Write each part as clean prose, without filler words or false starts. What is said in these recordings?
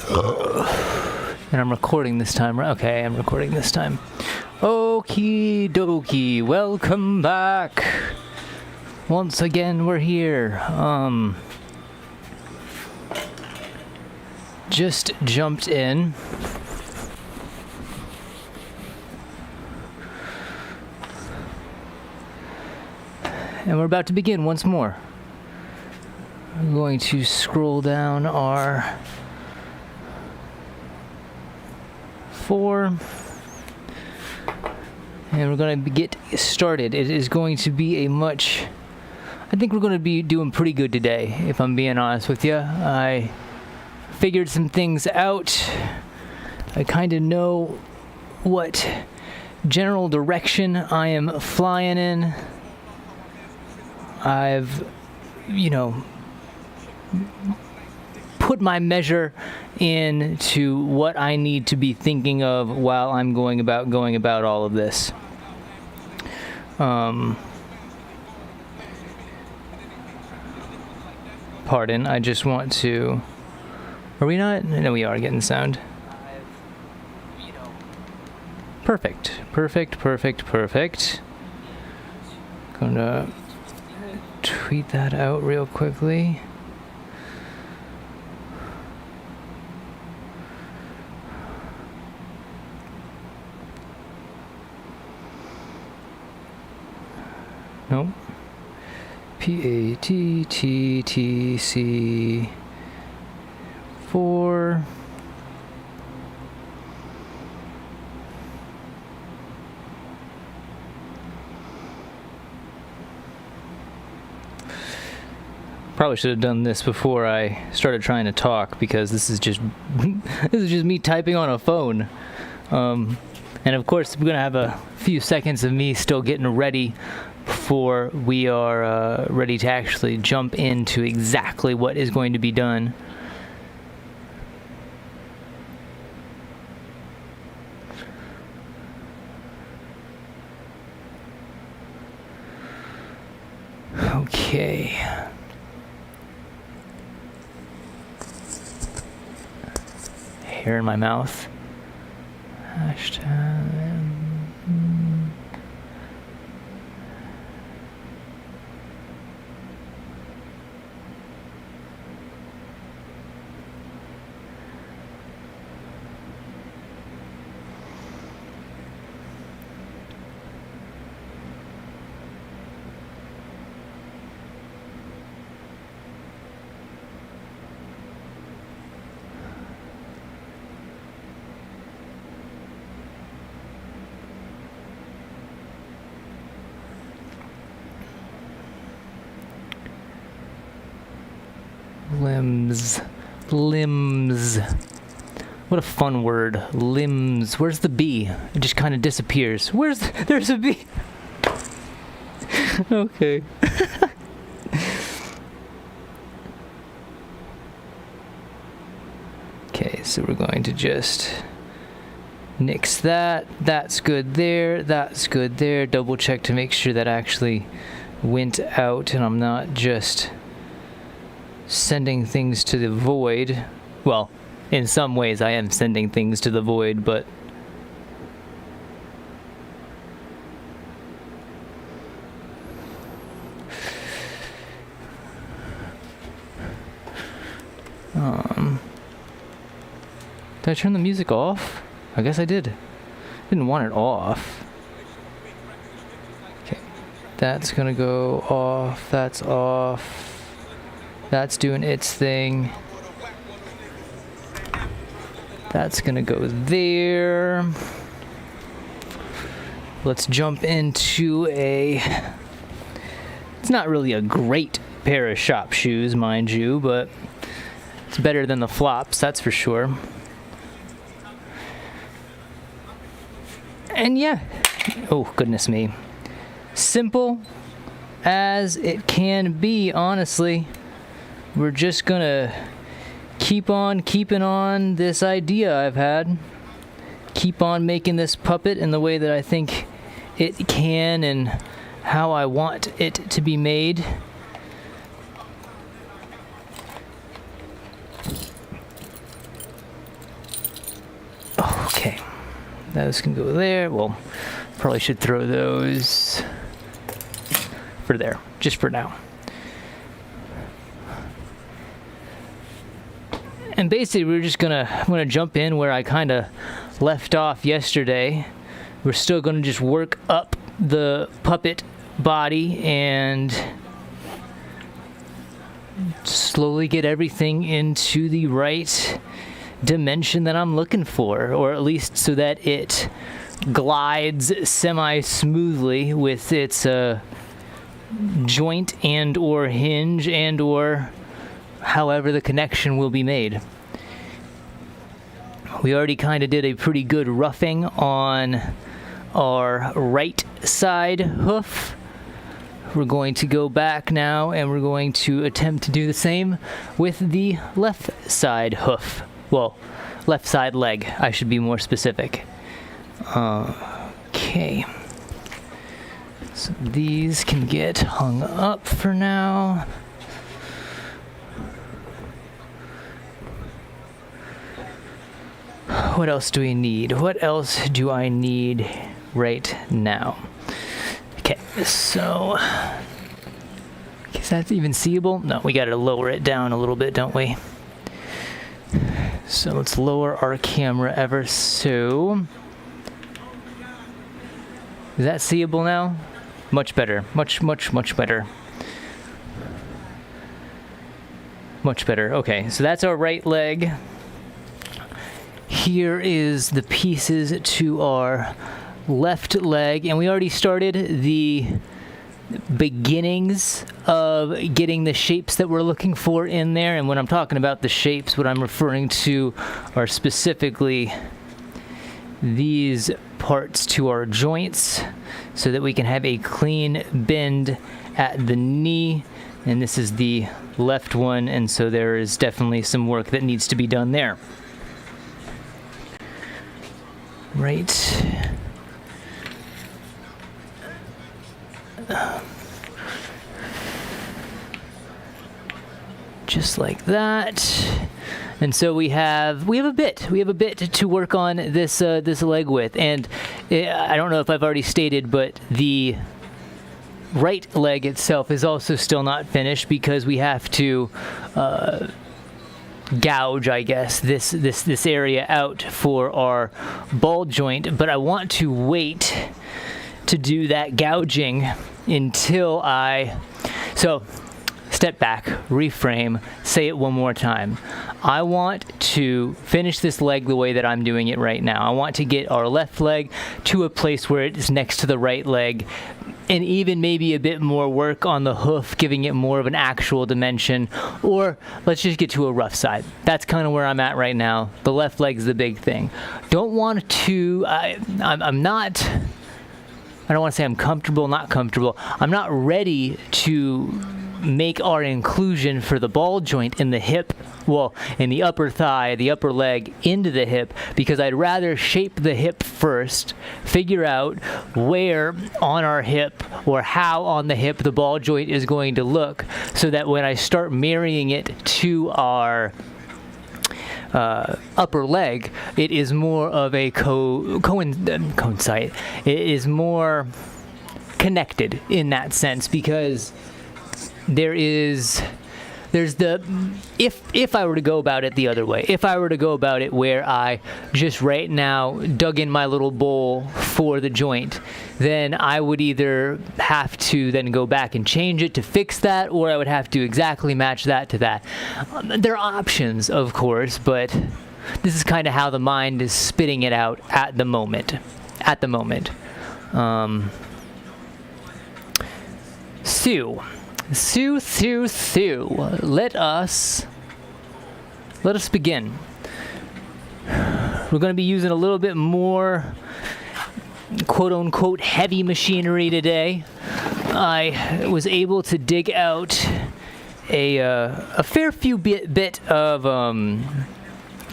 And I'm recording this time, right? Okay, I'm recording this time. Okie dokie, welcome back. Once again, we're here. Just jumped in. And we're about to begin once more. I'm going to scroll down our 4. And we're going to get started. It is going to be I think we're going to be doing pretty good today, if I'm being honest with you. I figured some things out. I kind of know what general direction I am flying in. I've, put my measure into what I need to be thinking of while I'm going about all of this. Pardon, I just want to... Are we not? No, we are getting sound. Perfect. Gonna tweet that out real quickly. Nope. PATTC 4. Probably should have done this before I started trying to talk, because this is just me typing on a phone. And of course, we're gonna have a few seconds of me still getting ready before we are ready to actually jump into exactly what is going to be done. Okay. Hair in my mouth. Hashtag. Limbs. What a fun word. Limbs. Where's the B? It just kind of disappears. There's a B. Okay. Okay, so we're going to just nix that. That's good there. That's good there. Double check to make sure that actually went out and I'm not just sending things to the void. Well, in some ways I am sending things to the void, but did I turn the music off? I guess I did. Didn't want it off. Okay, that's gonna go off. That's off. That's doing its thing. That's gonna go there. Let's jump into it's not really a great pair of shop shoes, mind you, but it's better than the flops, that's for sure. And yeah, oh goodness me. Simple as it can be, honestly. We're just gonna keep on keeping on this idea I've had. Keep on making this puppet in the way that I think it can and how I want it to be made. Okay, those can go there. Well, probably should throw those for there, just for now. And basically, I'm gonna jump in where I kind of left off yesterday. We're still gonna just work up the puppet body and slowly get everything into the right dimension that I'm looking for, or at least so that it glides semi-smoothly with its joint and or hinge and or however the connection will be made. We already kind of did a pretty good roughing on our right side hoof. We're going to go back now and we're going to attempt to do the same with the left side hoof. Well, left side leg, I should be more specific. Okay. So these can get hung up for now. What else do we need? What else do I need right now? Okay, so is that even seeable? No, we got to lower it down a little bit, don't we? So let's lower our camera ever so. Is that seeable now? Much better. Much better. Much better. Okay, so that's our right leg. Here is the pieces to our left leg, and we already started the beginnings of getting the shapes that we're looking for in there. And when I'm talking about the shapes, what I'm referring to are specifically these parts to our joints so that we can have a clean bend at the knee. And this is the left one, and so there is definitely some work that needs to be done there. Right. Just like that. And so we have a bit to work on this leg with. And I don't know if I've already stated, but the right leg itself is also still not finished because we have to gouge, I guess, this area out for our ball joint. But I want to wait to do that gouging until so step back, reframe, say it one more time. I want to finish this leg the way that I'm doing it right now. I want to get our left leg to a place where it is next to the right leg, and even maybe a bit more work on the hoof, giving it more of an actual dimension, or let's just get to a rough side. That's kind of where I'm at right now. The left leg's the big thing. Don't want to, I'm not, I don't want to say I'm comfortable, not comfortable. I'm not ready to make our inclusion for the ball joint in the hip, well, in the upper thigh, the upper leg, into the hip, because I'd rather shape the hip first, figure out where on our hip or how on the hip the ball joint is going to look, so that when I start marrying it to our upper leg, it is more of a coincide. It is more connected in that sense, because there's the, if I were to go about it the other way, if I were to go about it where I just right now dug in my little bowl for the joint, then I would either have to then go back and change it to fix that, or I would have to exactly match that to that. There are options, of course, but this is kind of how the mind is spitting it out at the moment. Sue. Let us begin. We're going to be using a little bit more quote-unquote heavy machinery today. I was able to dig out a fair few bit of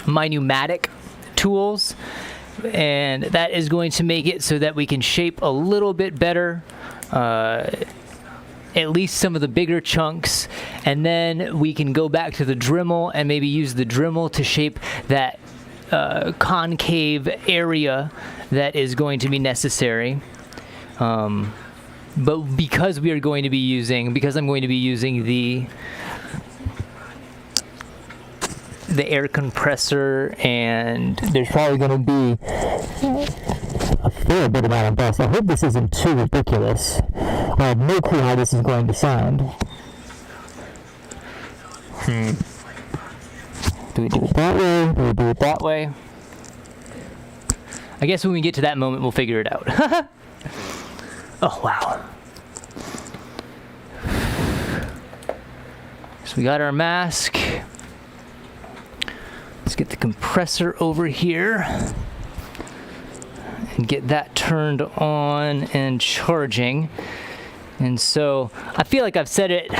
my pneumatic tools, and that is going to make it so that we can shape a little bit better at least some of the bigger chunks, and then we can go back to the Dremel and maybe use the Dremel to shape that concave area that is going to be necessary. But because I'm going to be using the air compressor, and there's probably going to be a fair bit amount of dust. I hope this isn't too ridiculous. I have no clue how this is going to sound. Do we do it that way? Do we do it that way? I guess when we get to that moment, we'll figure it out. Oh, wow. So we got our mask. Let's get the compressor over here and get that turned on and charging. And so I feel like I've said it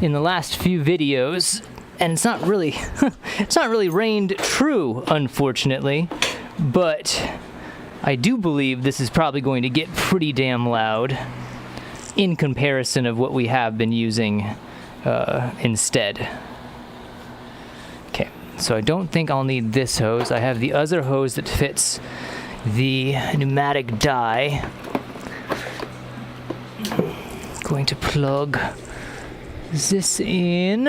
in the last few videos, and it's not really reigned true, unfortunately, but I do believe this is probably going to get pretty damn loud in comparison of what we have been using instead. Okay, so I don't think I'll need this hose. I have the other hose that fits the pneumatic die. Going to plug this in.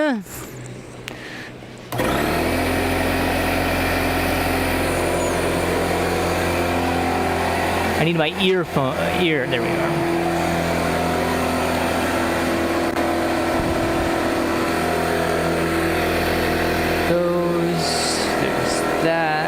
I need my there we are. There's that.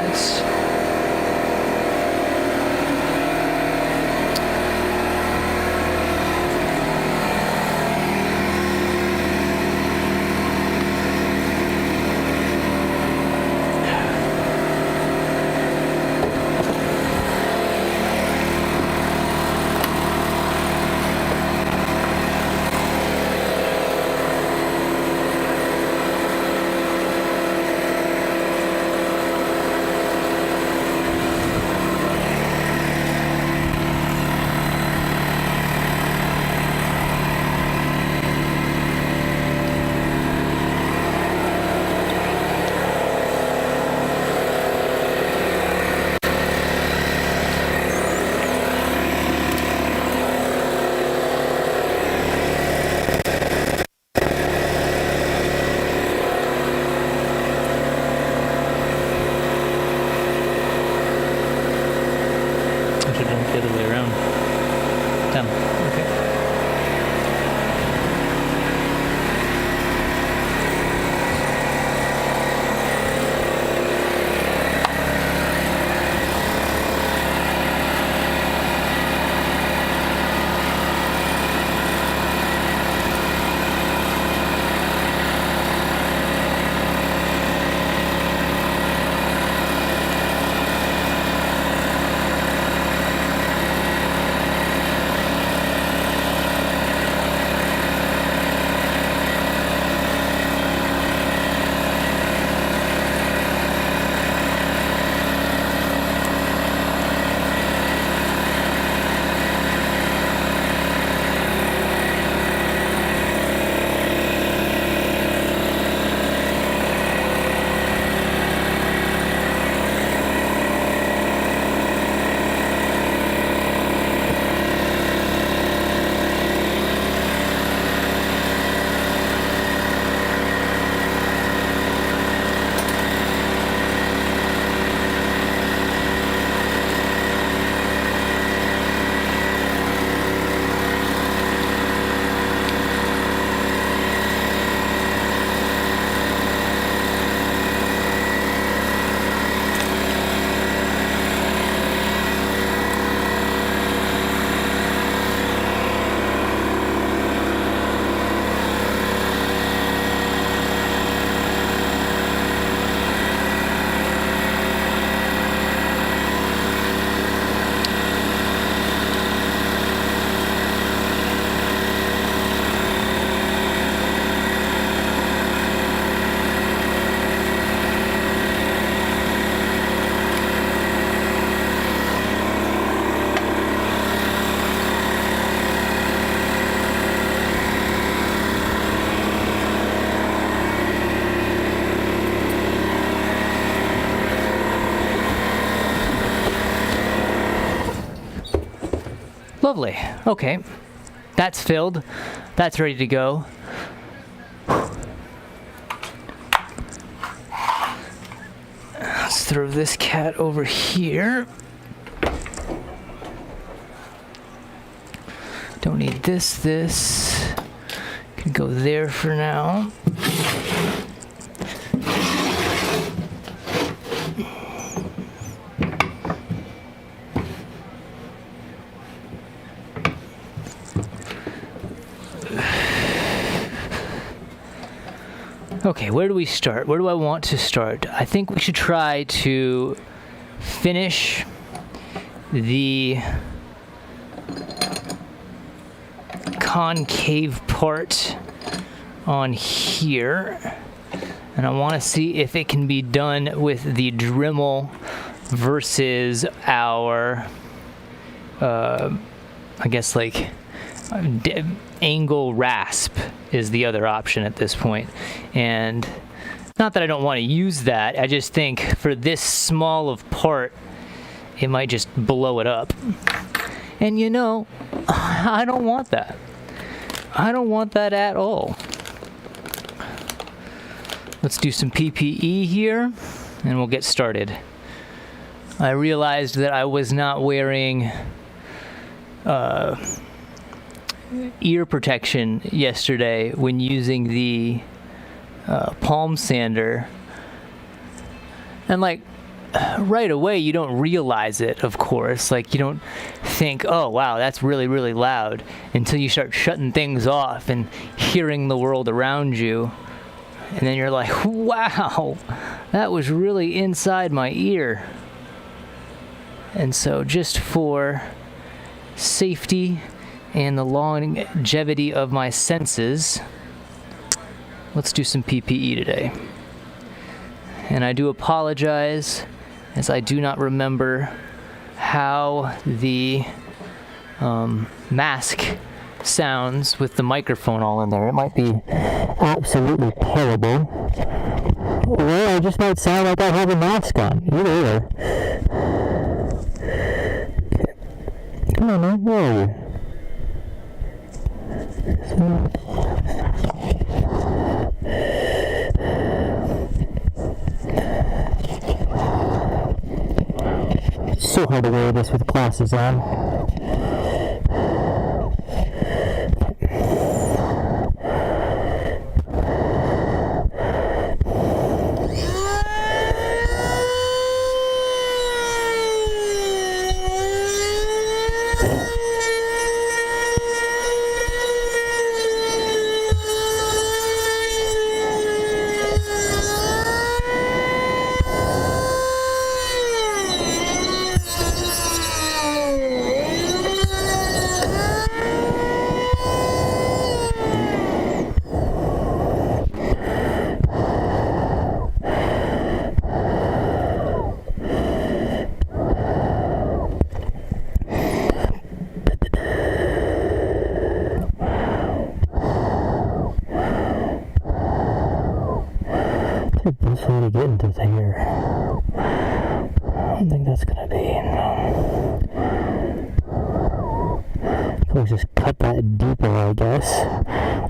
Lovely. Okay. That's filled. That's ready to go. Let's throw this cat over here. Don't need this. Can go there for now. Okay, where do we start? Where do I want to start? I think we should try to finish the concave part on here. And I want to see if it can be done with the Dremel versus our, I guess like angle rasp is the other option at this point. And not that I don't want to use that, I just think for this small of part, it might just blow it up. And you know, I don't want that. I don't want that at all. Let's do some PPE here, and we'll get started. I realized that I was not wearing ear protection yesterday when using the palm sander. And like, right away you don't realize it, of course. Like, you don't think, oh wow, that's really, really loud, until you start shutting things off and hearing the world around you. And then you're like, wow, that was really inside my ear. And so just for safety and the longevity of my senses, let's do some PPE today. And I do apologize, as I do not remember how the mask sounds with the microphone all in there. It might be absolutely terrible, or I just might sound like I have a mask on. Either way. Come on, man, where are you? It's so hard to wear this with glasses on. Best way to get into the hair. I don't think that's gonna be. I'll just cut that deeper, I guess.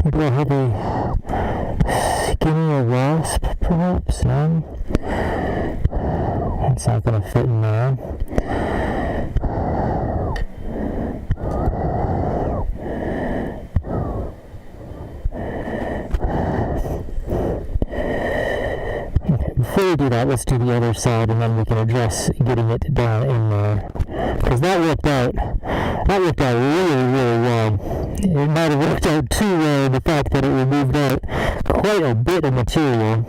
Or do I have a skinnier rasp, perhaps? No? That's not gonna fit in there. Before we do that, let's do the other side, and then we can address getting it down in there. Because that worked out really, really well. It might have worked out too well in the fact that it removed out quite a bit of material.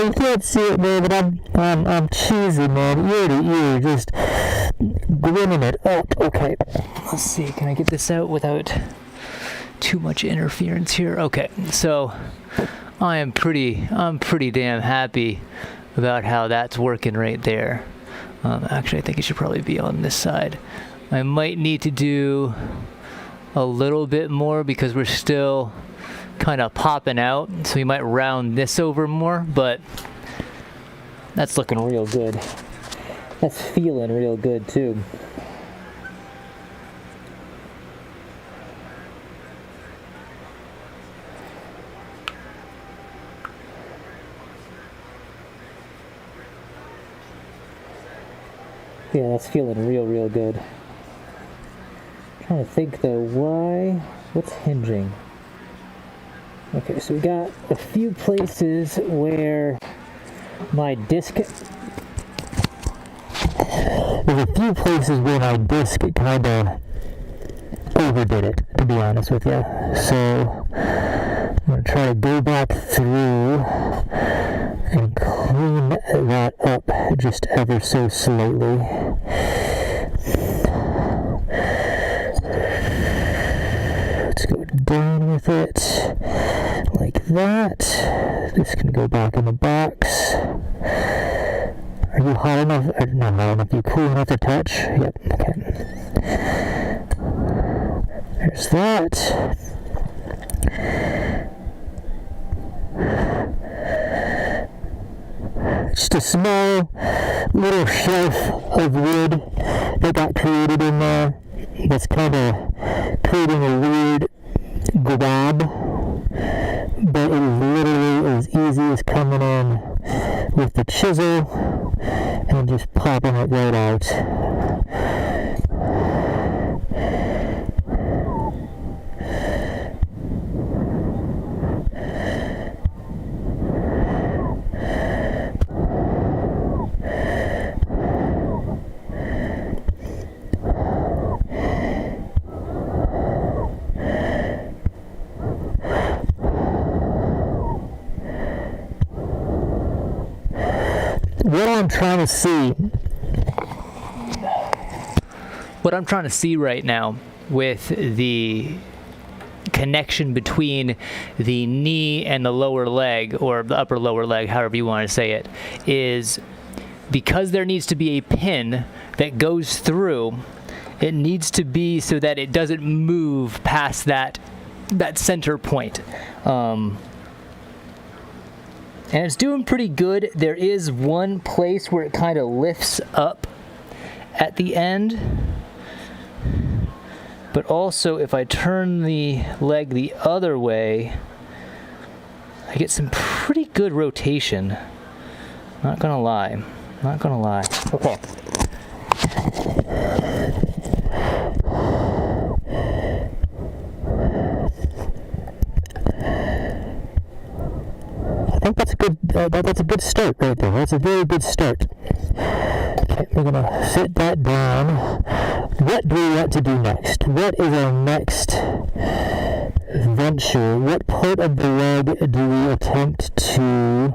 you can't see it, man, but I'm cheesing, man, ear to ear, just grinning it up. Okay, let's see, can I get this out without too much interference here? Okay, so I'm pretty damn happy about how that's working right there. Actually, I think it should probably be on this side. I might need to do a little bit more because we're still kind of popping out, so we might round this over more, but that's looking real good. That's feeling real good too. Yeah, that's feeling real good. I'm trying to think though, what's hinging? Okay, so we got a few places where my disc, there's a few places where my disc kind of overdid it, to be honest with you. So I'm going to try to go back through and clean that up just ever so slightly. Let's go down with it like that. This can go back in the box. Are you hot enough? Not hot enough. Are you cool enough to touch? Yep. Okay. There's that. Just a small little shelf of wood that got created in there. That's kind of creating a weird grab, but it is literally as easy as coming in with the chisel and just popping it right out. What I'm trying to see right now with the connection between the knee and the lower leg, or the upper lower leg, however you want to say it, is because there needs to be a pin that goes through, it needs to be so that it doesn't move past that center point. And it's doing pretty good. There is one place where it kind of lifts up at the end. But also, if I turn the leg the other way, I get some pretty good rotation. Not gonna lie. Okay. I think that's a good. That's a good start right there. That's a very good start. Okay, we're gonna sit that down. What do we want to do next? What is our next venture? What part of the leg do we attempt to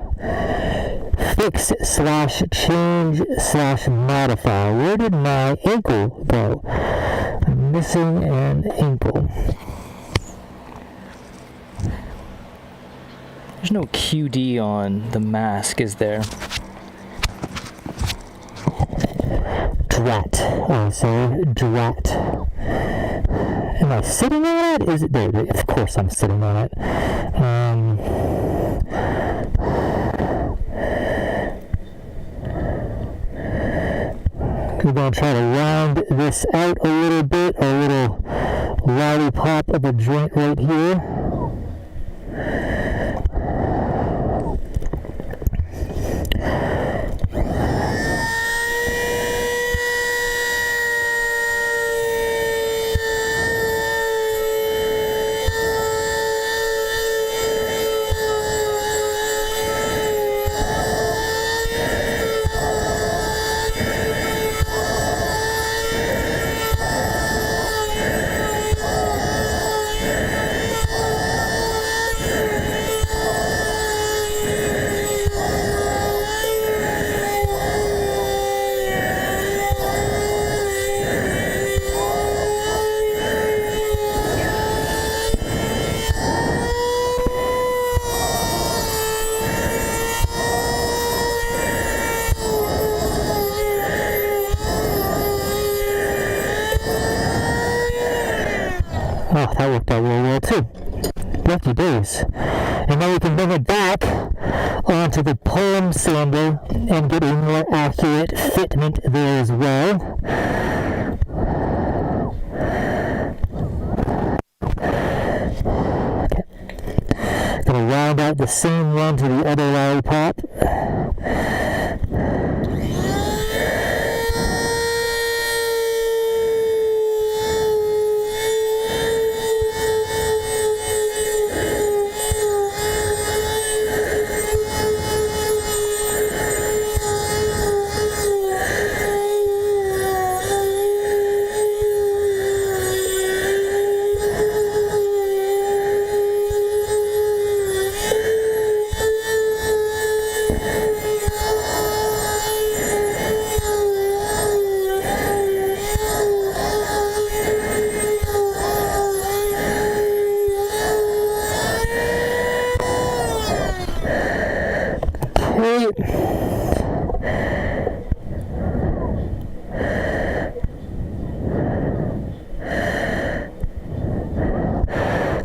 fix / change / modify? Where did my ankle go? I'm missing an ankle. There's no QD on the mask, is there? Drat. Oh, sorry. Drat. Am I sitting on it? Is it there? Of course I'm sitting on it. We're going to try to round this out a little bit. A little lollipop of a joint right here. worked out real well too. Lucky days. And now we can bring it back onto the palm sander and get a more accurate fitment there as well. Okay. Gonna round out the same one to the other lollipop.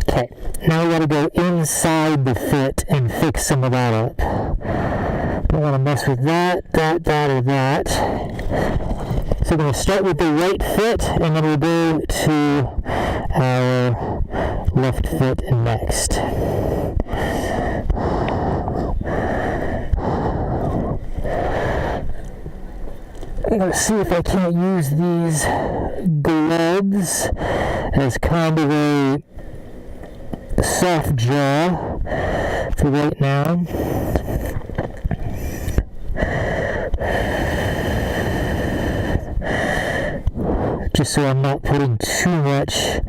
Okay, now we gotta go inside the fit and fix some of that up. Don't want to mess with that, or that. So we're going to start with the right fit, and then we'll go to our left foot next. I'm going to see if I can't use these gloves as kind of a soft jaw for right now. Just so I'm not putting too much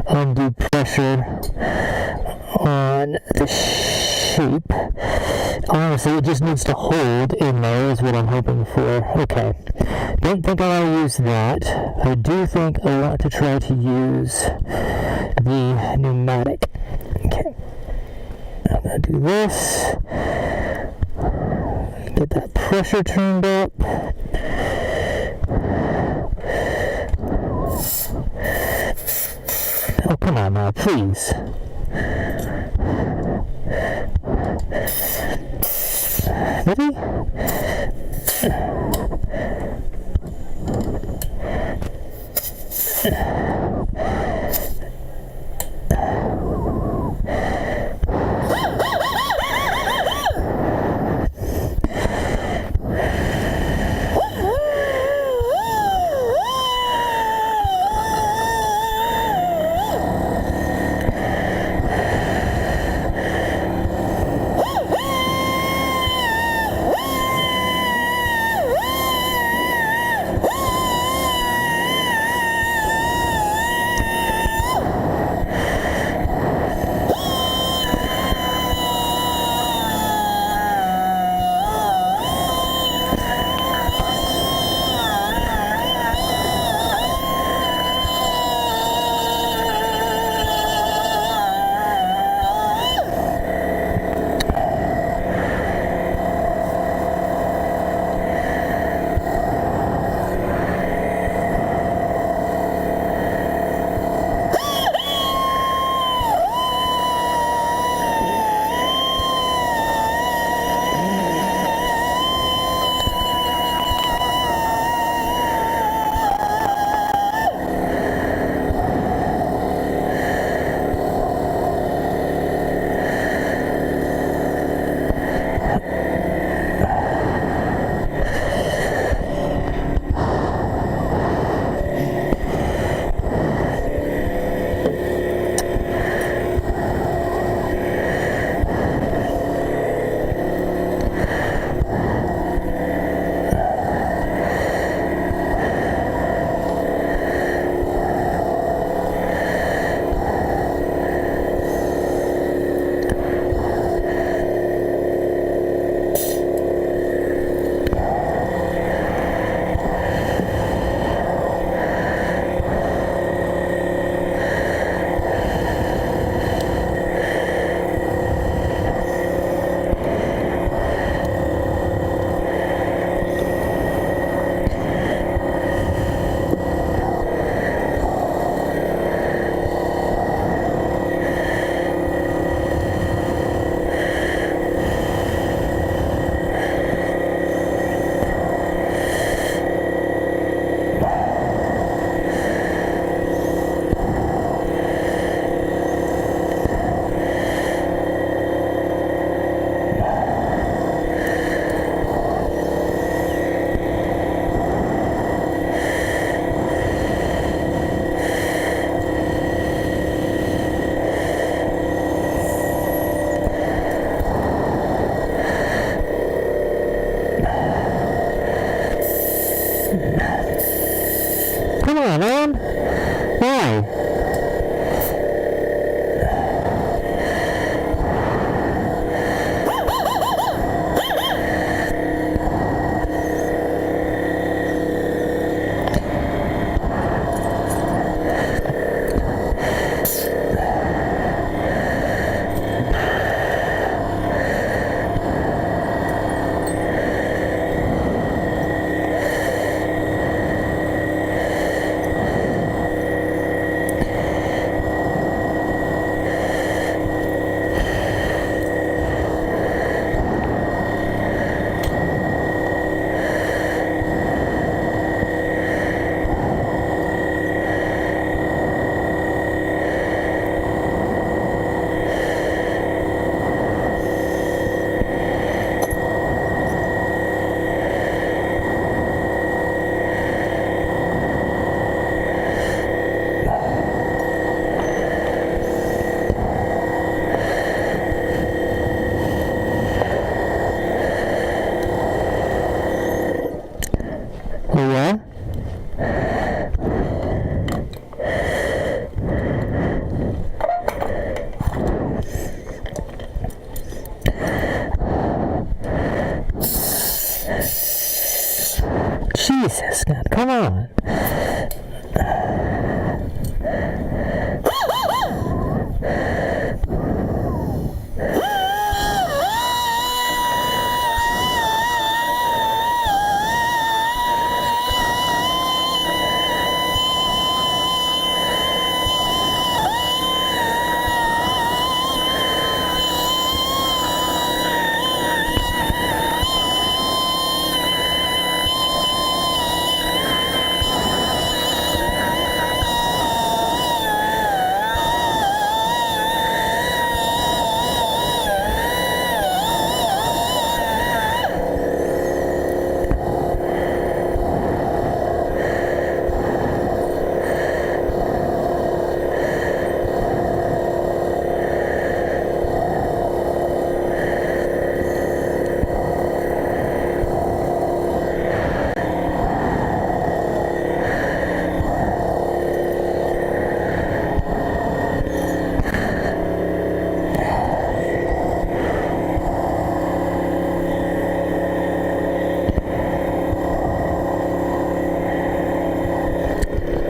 undue pressure on the shape. Honestly, it just needs to hold in there is what I'm hoping for. Okay. Don't think I want to use that. I do think I want to try to use the pneumatic. Okay. I'm going to do this. Get that pressure turned up. Oh, come on now, please. Ready? Jesus, God, come on.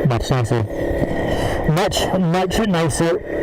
Much nicer. Much nicer.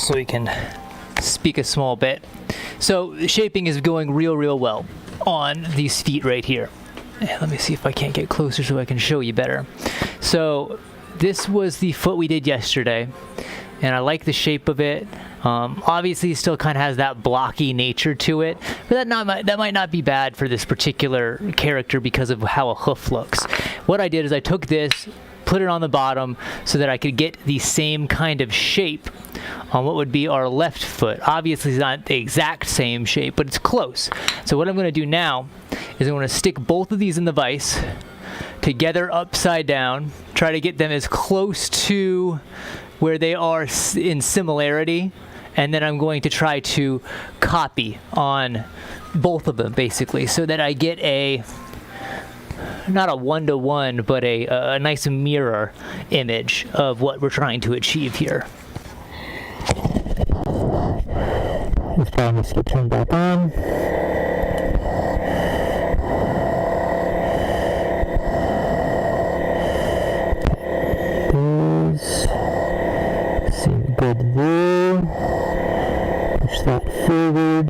just so we can speak a small bit. So the shaping is going real well on these feet right here. Let me see if I can't get closer so I can show you better. So this was the foot we did yesterday, and I like the shape of it. Obviously, it still kind of has that blocky nature to it, but that might not be bad for this particular character because of how a hoof looks. What I did is I took this, put it on the bottom so that I could get the same kind of shape on what would be our left foot. Obviously, it's not the exact same shape, but it's close. So what I'm going to do now is I'm going to stick both of these in the vise together upside down, try to get them as close to where they are in similarity, and then I'm going to try to copy on both of them basically so that I get not a one-to-one, but a nice mirror image of what we're trying to achieve here. This probably needs to get turned back on. See, good view. Push that forward.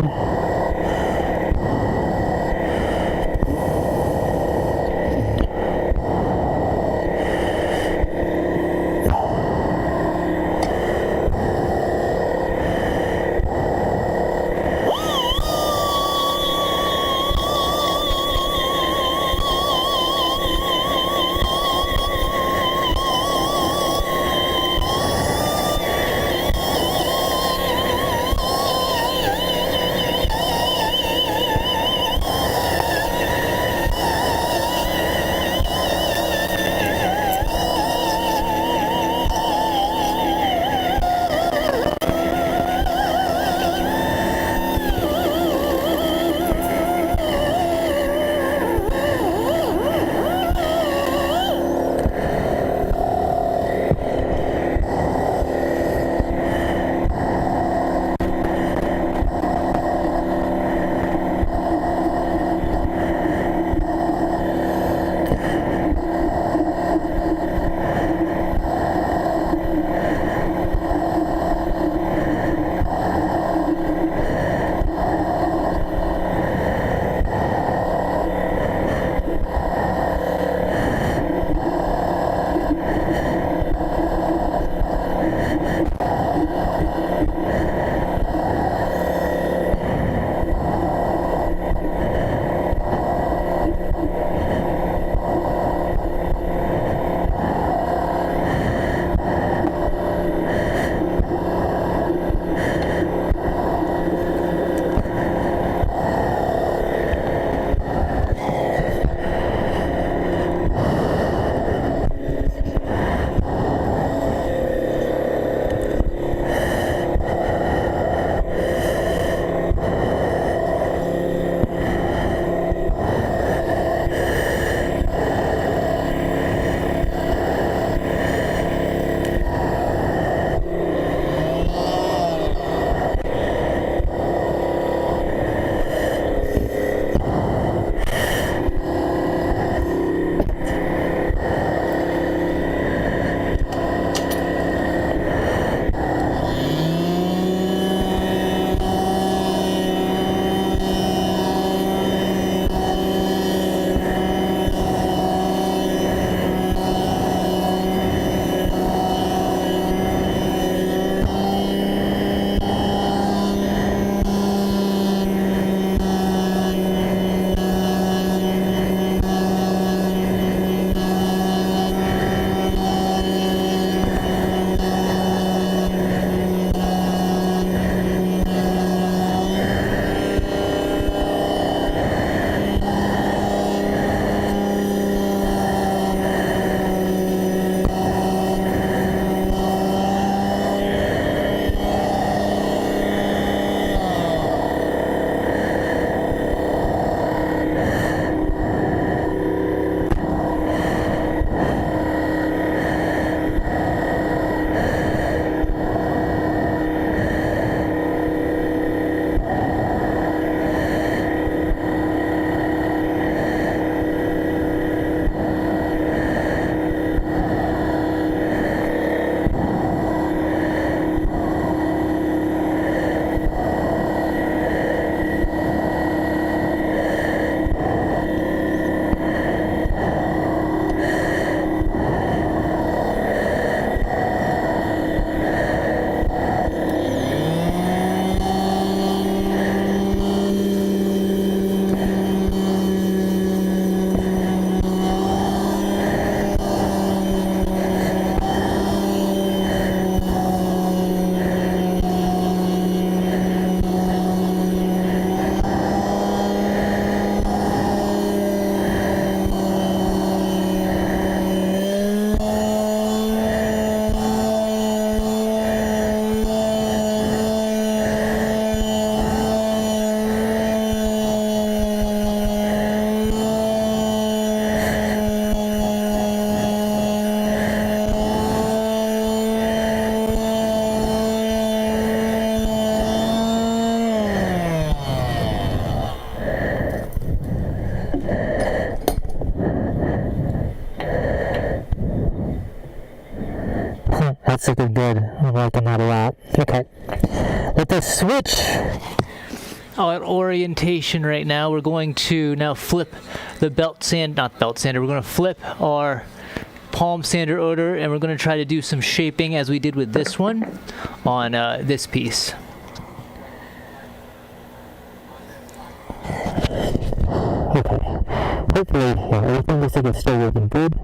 looks like they're good. I'm liking that a lot. Okay. Let us switch. At orientation right now, we're going to now flip the not belt sander, we're going to flip our palm sander odor, and we're going to try to do some shaping as we did with this one on this piece. Okay. Hopefully, everything looks like it's still working good.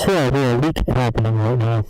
So I hear a leak happening right now.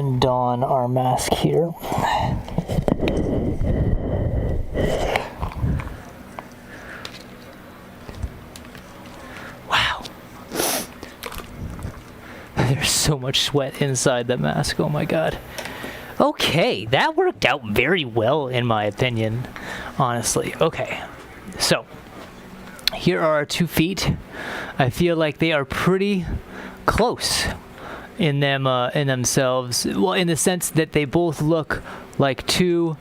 and don our mask here. Wow. There's so much sweat inside the mask. Oh my god. Okay, that worked out very well in my opinion, honestly. Okay, so here are our 2 feet. I feel like they are pretty close in themselves. Well, in the sense that they both look like 2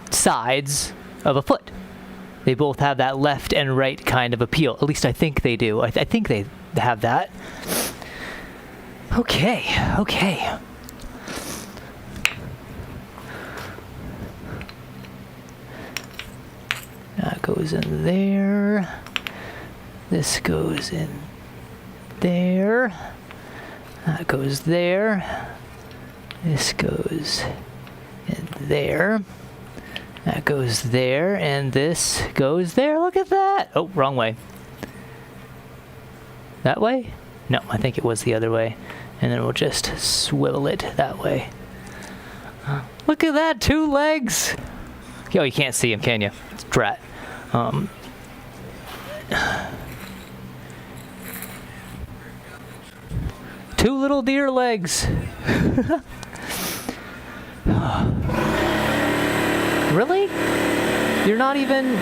sides of a foot. They both have that left and right kind of appeal. At least I think they do. I think they have that. Okay. That goes in there. This goes in there. That goes there. This goes in there. That goes there. And this goes there. Look at that. Oh, wrong way. That way? No, I think it was the other way. And then we'll just swivel it that way. Look at that. 2 legs. Oh, you can't see him, can you? It's drat. 2 little deer legs. Really? You're not even...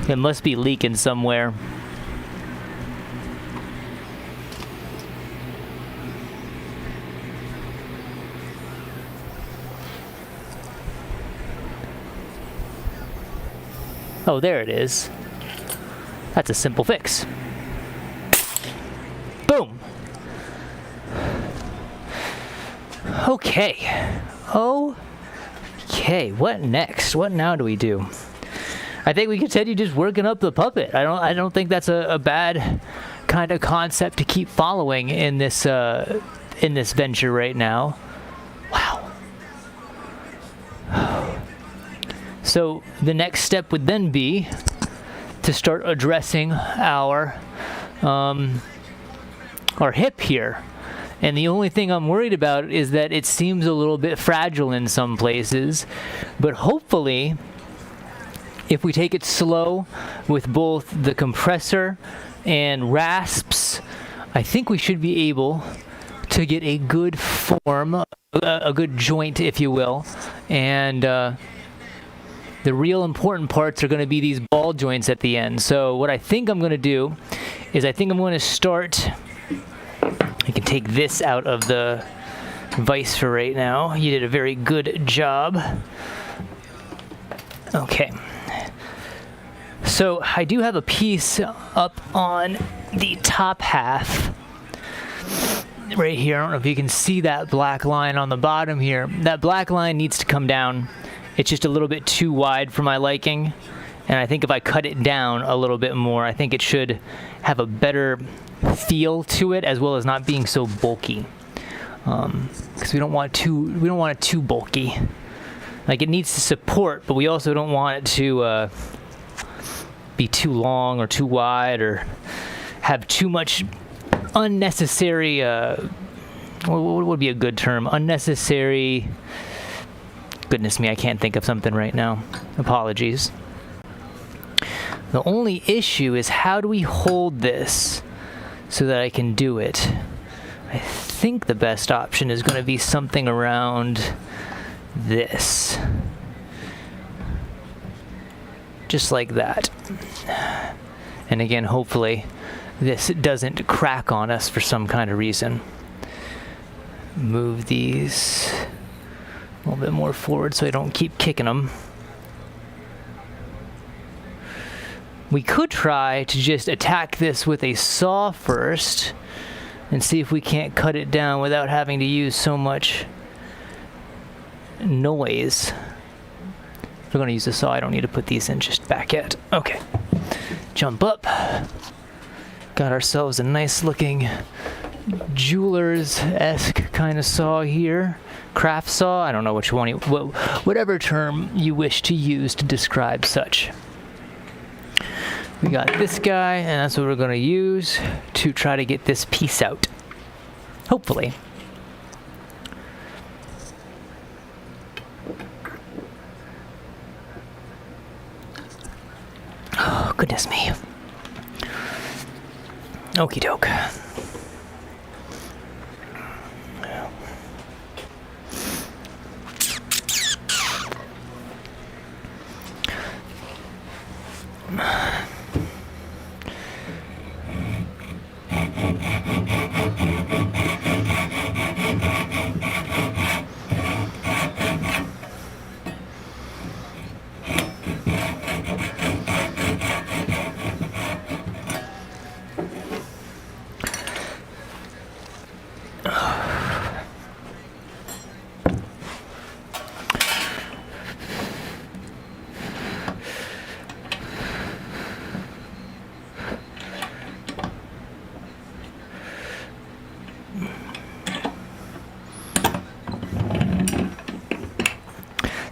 It must be leaking somewhere. Oh, there it is. That's a simple fix. Boom. Okay. Okay, what next? What now do we do? I think we continue just working up the puppet. I don't think that's a bad kind of concept to keep following in this venture right now. Wow. So the next step would then be to start addressing our hip here. And the only thing I'm worried about is that it seems a little bit fragile in some places, but hopefully if we take it slow with both the compressor and rasps, I think we should be able to get a good form, a good joint, if you will. And the real important parts are going to be these ball joints at the end. So what I think I'm going to do is I think I'm going to start... I can take this out of the vise for right now. You did a very good job. Okay. So I do have a piece up on the top half right here. I don't know if you can see that black line on the bottom here. That black line needs to come down. It's just a little bit too wide for my liking. And I think if I cut it down a little bit more, I think it should have a better feel to it, as well as not being so bulky. Because we don't want it too bulky. Like, it needs to support, but we also don't want it to be too long or too wide or have too much unnecessary, what would be a good term? Unnecessary, goodness me, I can't think of something right now. Apologies. The only issue is, how do we hold this so that I can do it? I think the best option is going to be something around this. Just like that. And again, hopefully this doesn't crack on us for some kind of reason. Move these a little bit more forward so I don't keep kicking them. We could try to just attack this with a saw first and see if we can't cut it down without having to use so much noise. If we're going to use a saw, I don't need to put these in just back yet. Okay. Jump up. Got ourselves a nice looking jeweler's-esque kind of saw here. Craft saw, I don't know which one, whatever term you wish to use to describe such. we got this guy, and that's what we're going to use to try to get this piece out. Hopefully. Oh, goodness me. Okie doke.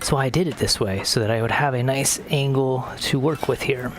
So I did it this way so that I would have a nice angle to work with here.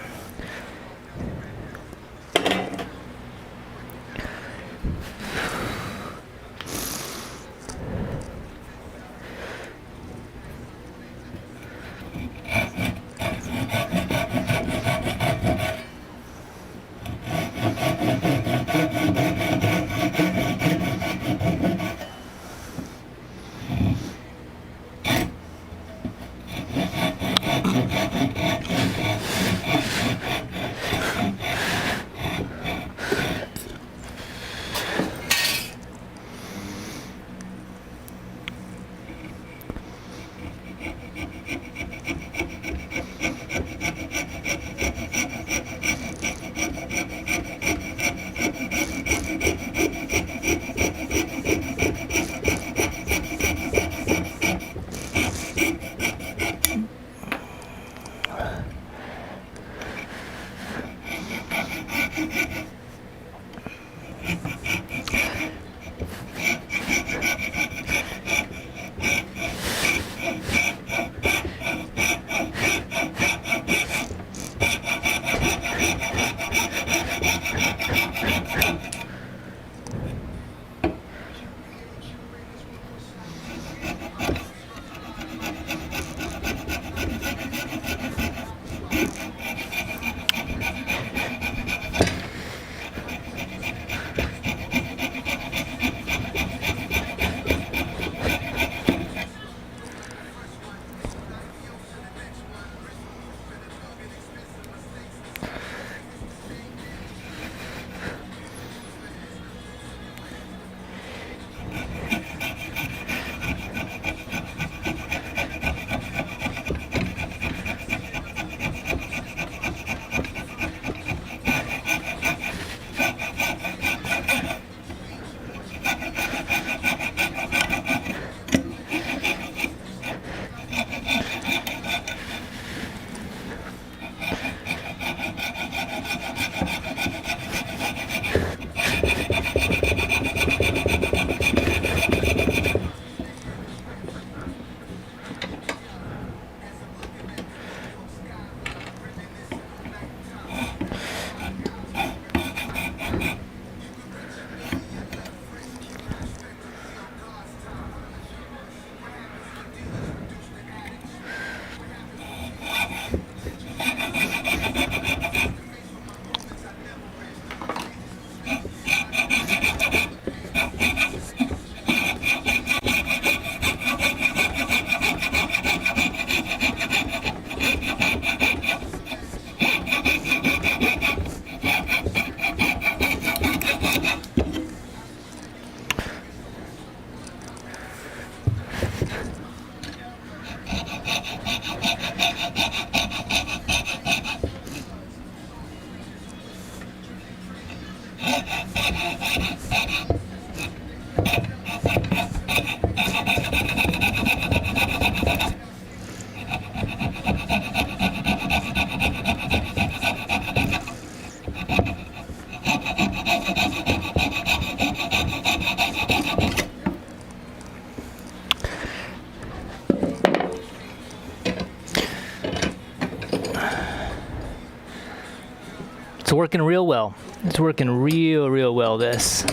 working real well. It's working real well, this.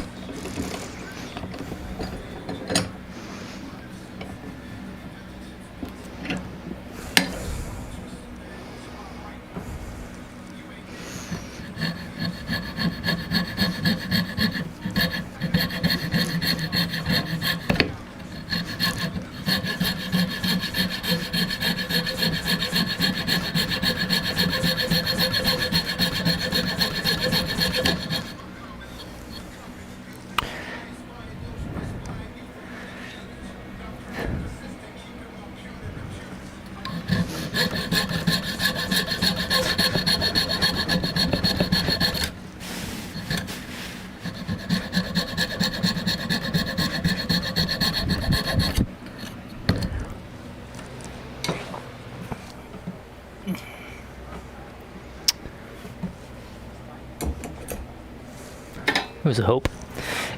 It was a hope.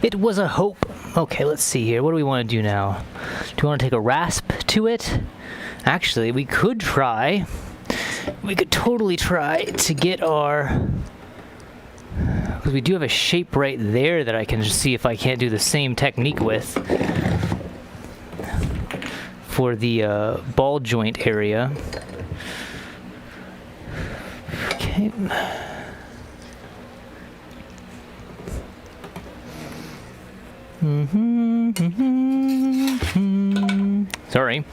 It was a hope. Okay, let's see here. What do we want to do now? Do we want to take a rasp to it? Actually, we could try. We could totally try to get our... Because we do have a shape right there that I can just see if I can't do the same technique with. For the ball joint area. Okay. Sorry.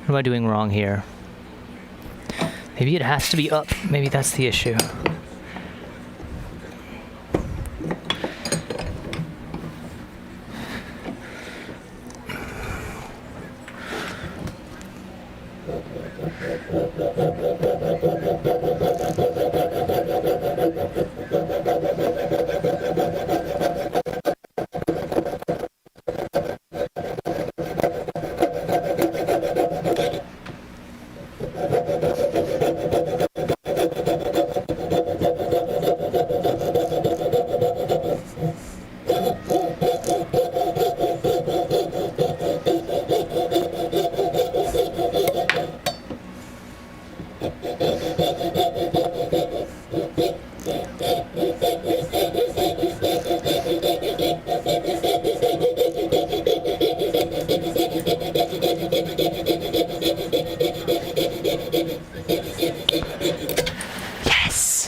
What am I doing wrong here? Maybe it has to be up. Maybe that's the issue.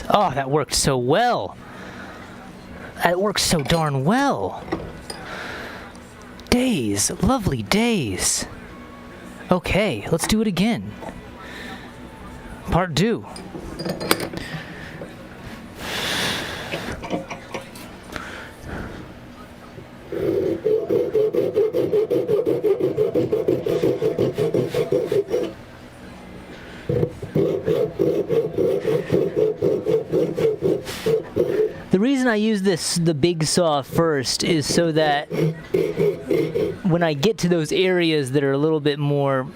Oh, that worked so well. That worked so darn well. Days, lovely days. Okay, let's do it again. Part 2. The reason I use the big saw first is so that when I get to those areas that are a little bit more,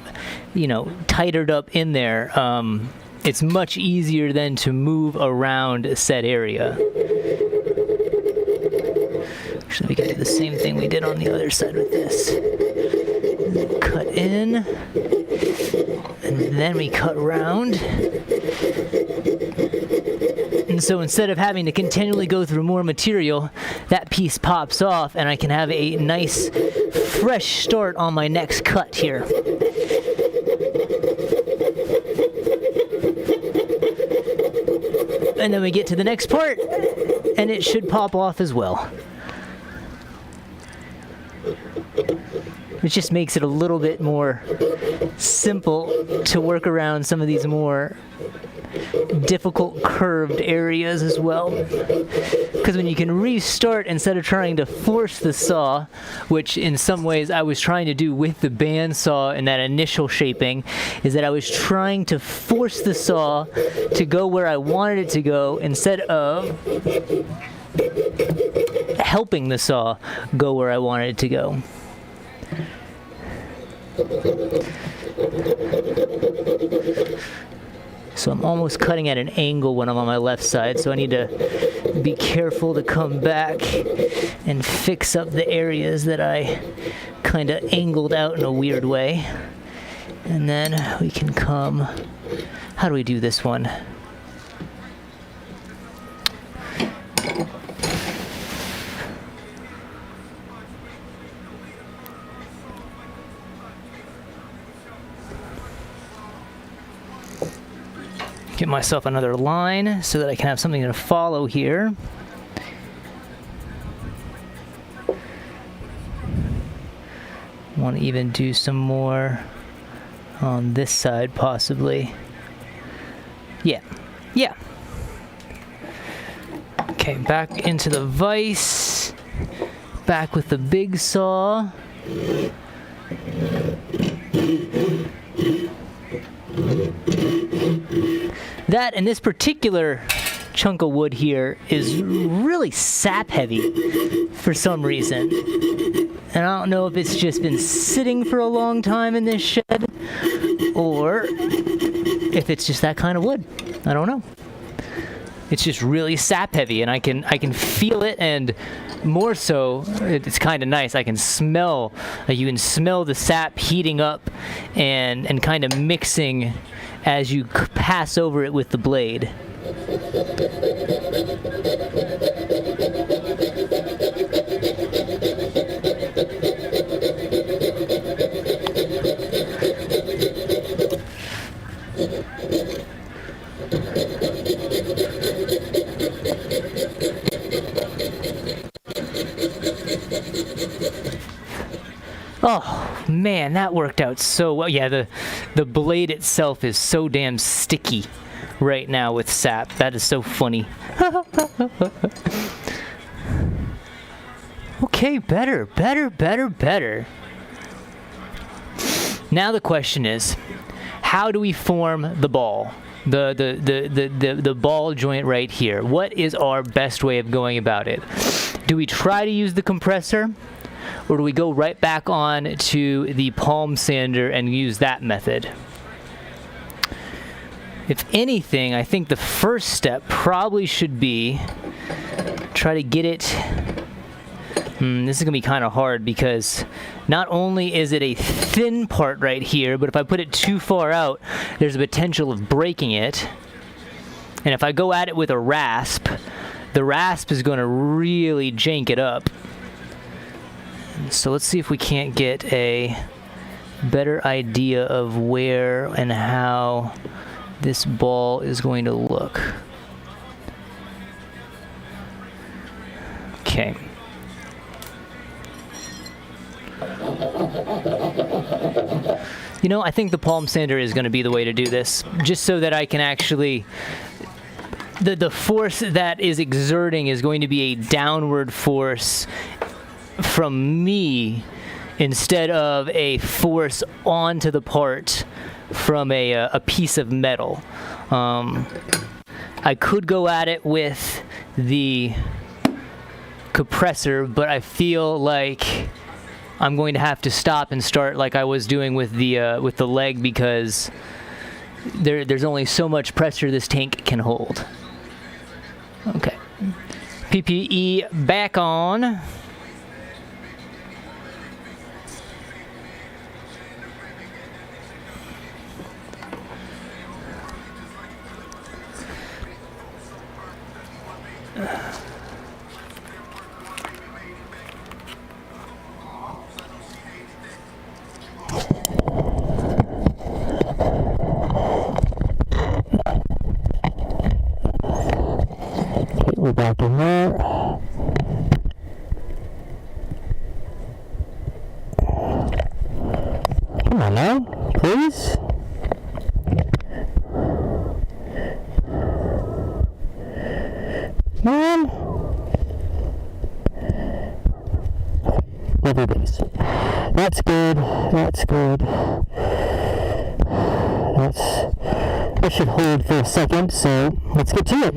tightened up in there, it's much easier then to move around said area. Actually, we can do the same thing we did on the other side with this. cut in, and then we cut round. And so instead of having to continually go through more material, that piece pops off and I can have a nice fresh start on my next cut here. And then we get to the next part and it should pop off as well. It just makes it a little bit more simple to work around some of these more difficult curved areas as well. Because when you can restart instead of trying to force the saw, which in some ways I was trying to do with the bandsaw in that initial shaping, is that I was trying to force the saw to go where I wanted it to go instead of helping the saw go where I wanted it to go. So I'm almost cutting at an angle when I'm on my left side, so I need to be careful to come back and fix up the areas that I kind of angled out in a weird way. And then we can come... How do we do this one? Get myself another line so that I can have something to follow here. Want to even do some more on this side possibly. Yeah. Okay, back into the vise. Back with the big saw. That and this particular chunk of wood here is really sap heavy for some reason. And I don't know if it's just been sitting for a long time in this shed or if it's just that kind of wood. I don't know. It's just really sap heavy and I can feel it, and more so it's kind of nice. I can smell, you can smell the sap heating up and kind of mixing as you pass over it with the blade. Oh man, that worked out so well. Yeah, the blade itself is so damn sticky right now with sap. That is so funny. Okay, better. Now the question is, how do we form the ball? The ball joint right here. What is our best way of going about it? Do we try to use the compressor? Or do we go right back on to the palm sander and use that method? If anything, I think the first step probably should be try to get it... this is going to be kind of hard because not only is it a thin part right here, but if I put it too far out, there's a potential of breaking it. And if I go at it with a rasp, the rasp is going to really jank it up. So let's see if we can't get a better idea of where and how this ball is going to look. Okay. You know, I think the palm sander is going to be the way to do this, just so that I can actually... The force that is exerting is going to be a downward force from me instead of a force onto the part from a piece of metal. I could go at it with the compressor, but I feel like I'm going to have to stop and start like I was doing with the leg, because there's only so much pressure this tank can hold. Okay. PPE back on. Okay, we're back in there. Come on now, please. Man. Lovely days. That's good. That's good. That should hold for a second, so let's get to it.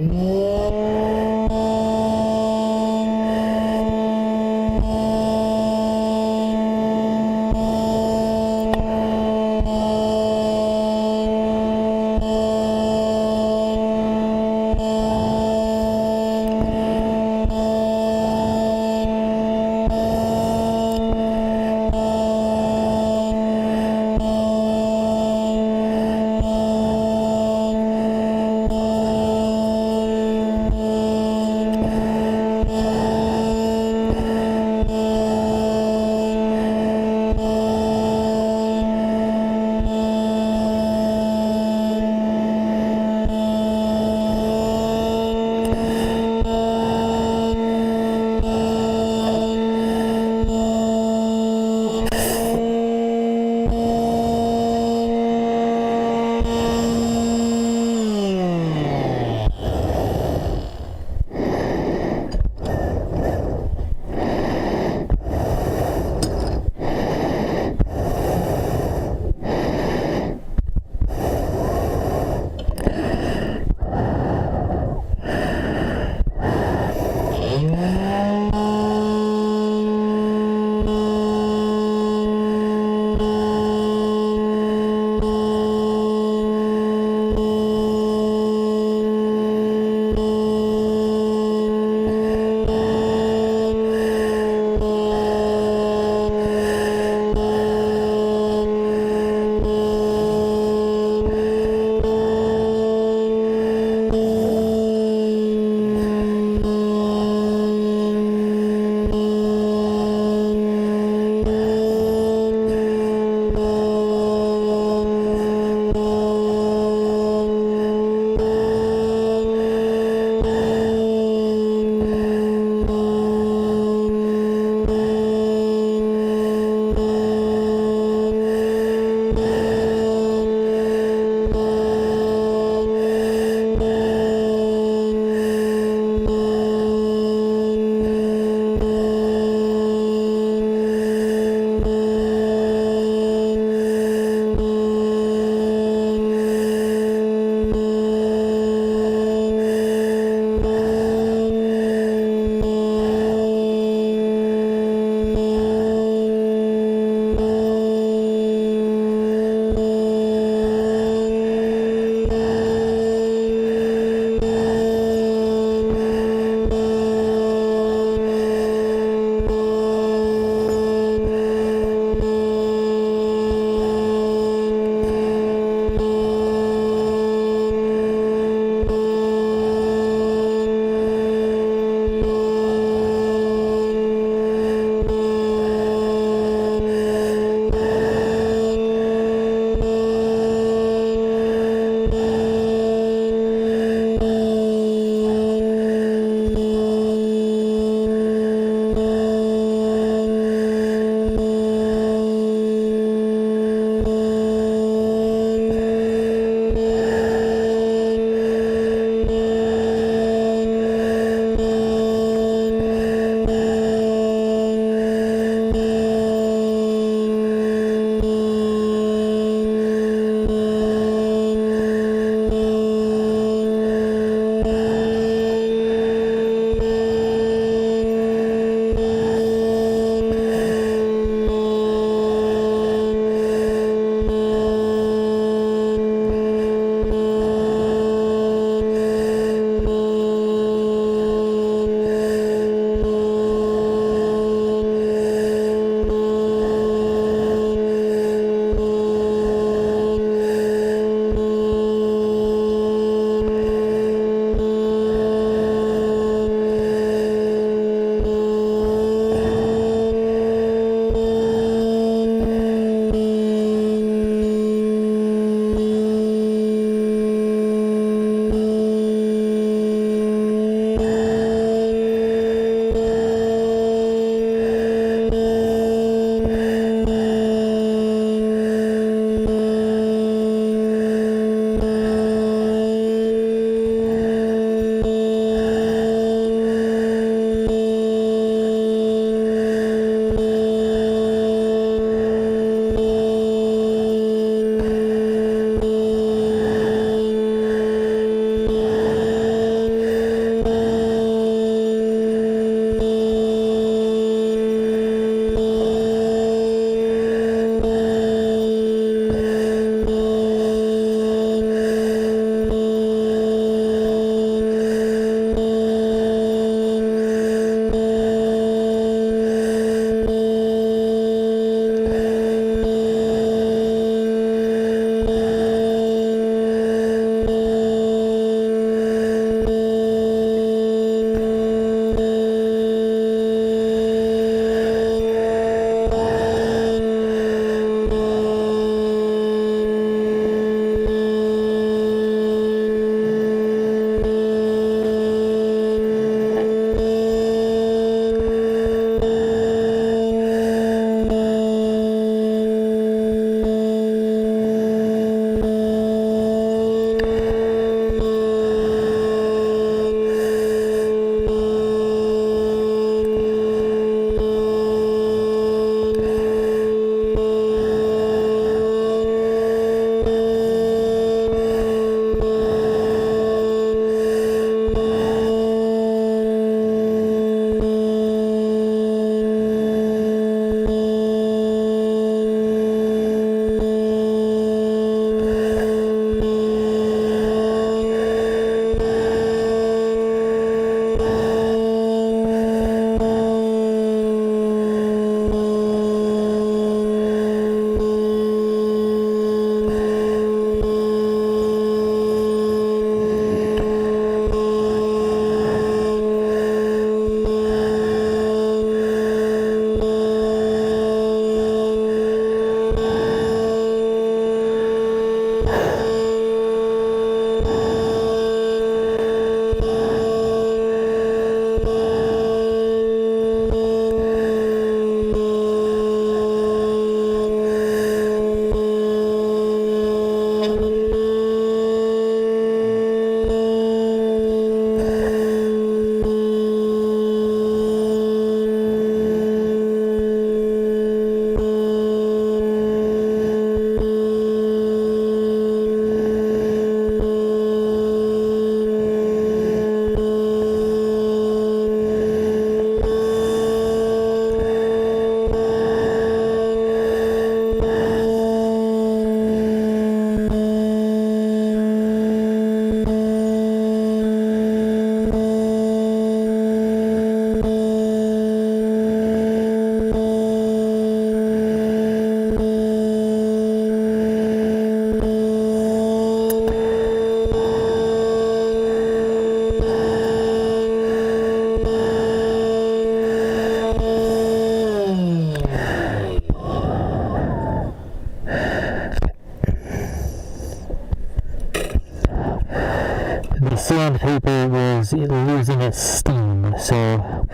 sandpaper was losing its steam, so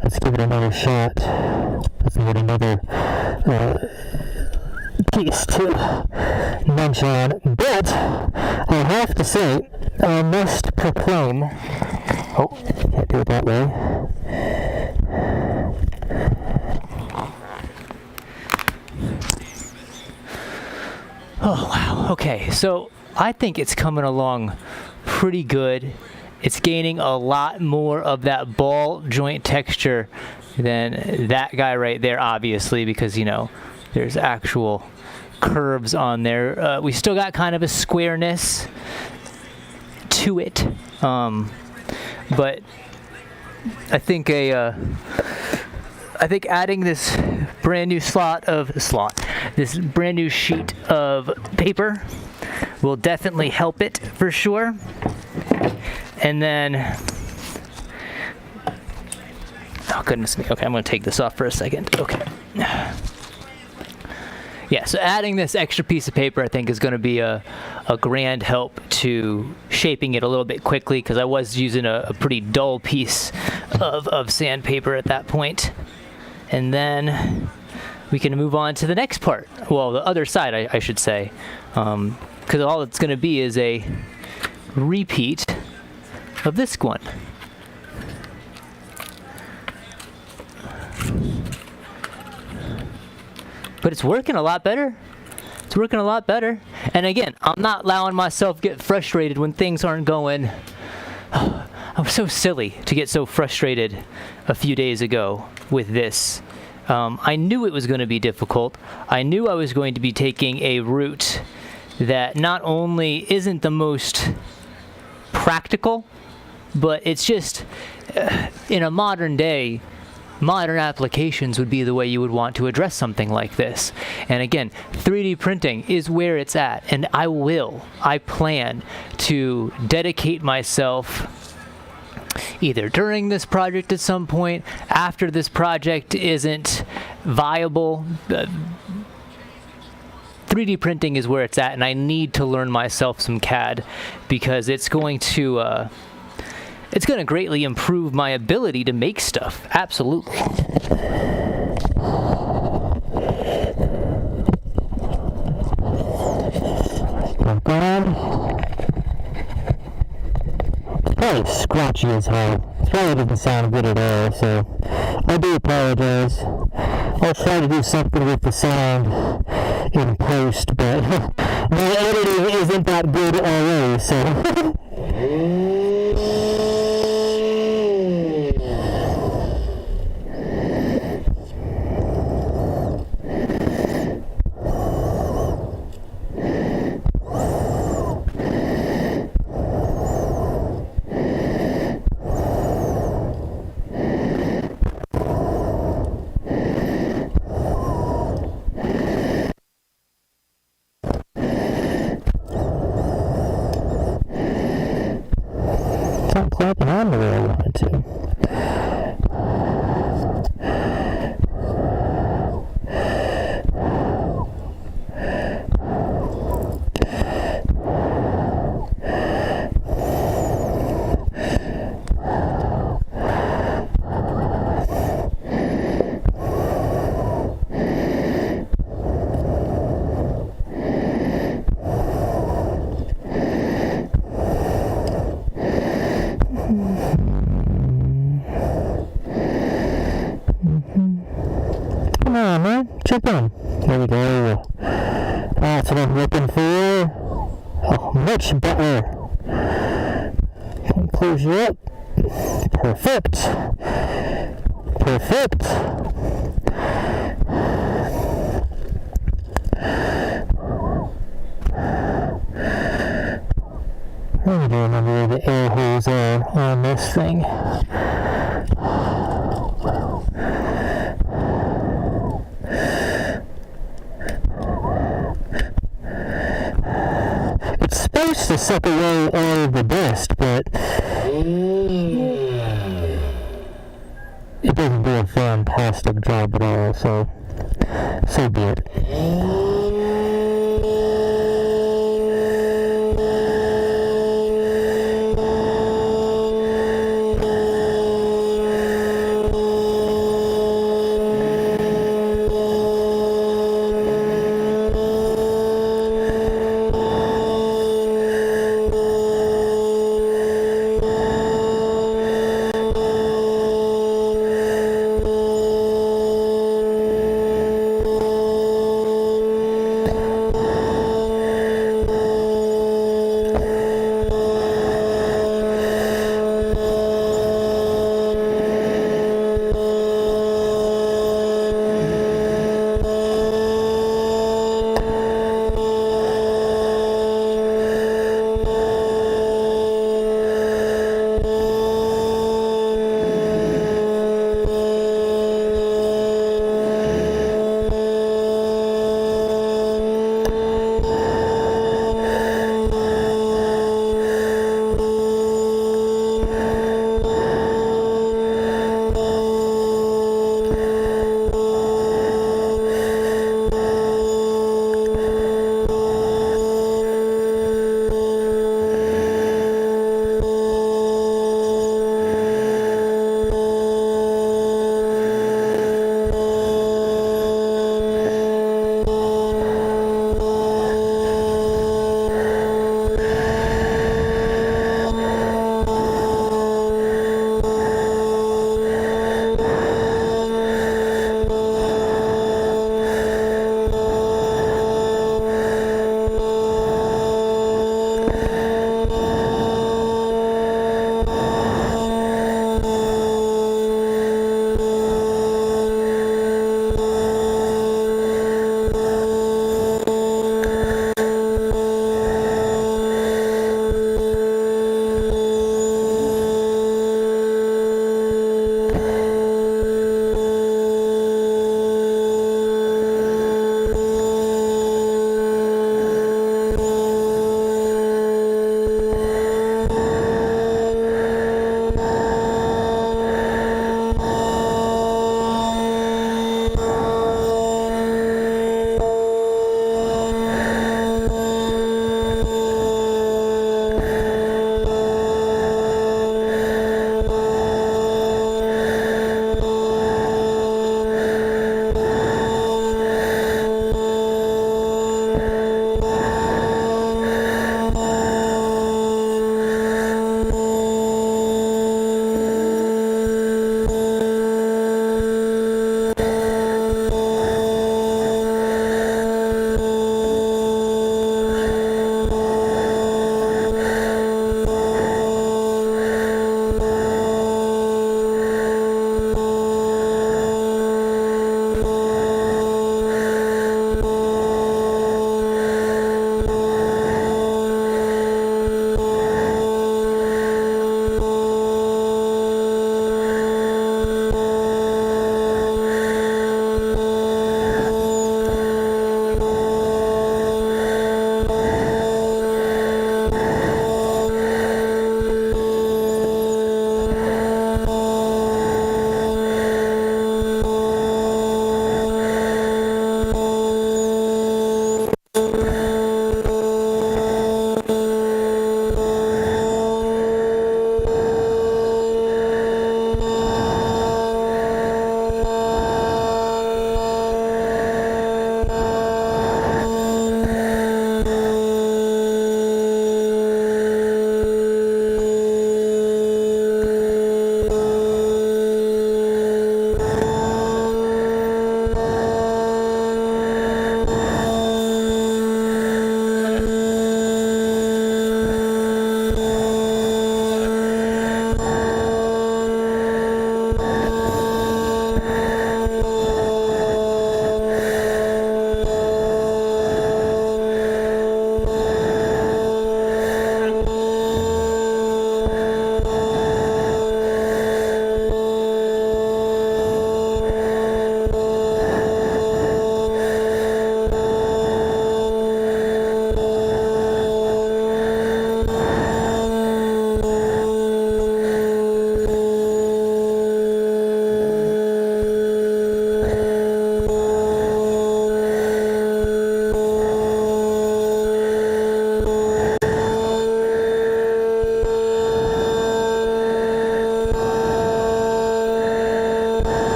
let's give it another shot. Let's get another piece to munch on. But I have to say, I must proclaim. Oh, can't do it that way. Oh, wow. Okay, so I think it's coming along pretty good. It's gaining a lot more of that ball joint texture than that guy right there, obviously, because, you know, there's actual curves on there. We still got kind of a squareness to it, but I think adding this brand new this brand new sheet of paper will definitely help it for sure. And then, oh goodness me, okay, I'm going to take this off for a second. Okay. Yeah, so adding this extra piece of paper I think is going to be a grand help to shaping it a little bit quickly, because I was using a pretty dull piece of sandpaper at that point. And then we can move on to the next part. Well, the other side, I should say, because all it's going to be is a repeat of this one. But it's working a lot better. It's working a lot better. And again, I'm not allowing myself get frustrated when things aren't going. I was so silly to get so frustrated a few days ago with this. I knew it was going to be difficult. I knew I was going to be taking a route that not only isn't the most practical, but it's just, in a modern day, modern applications would be the way you would want to address something like this. And again, 3D printing is where it's at, and I plan to dedicate myself either during this project at some point, after this project isn't viable. 3D printing is where it's at, and I need to learn myself some CAD, because it's going to greatly improve my ability to make stuff. Absolutely. Probably scratchy as hell. It probably doesn't sound good at all, so I do apologize. I'll try to do something with the sound in post, but my editing isn't that good already, so not clapping on the way I wanted to. Come on, man. Jump in. There we go. That's what I'm looking for. Oh, much better. Close you up. Perfect. Perfect. I don't remember where the air holes are on this thing. It's supposed to suck away all of the dust, but it doesn't do a fantastic job at all, so be it.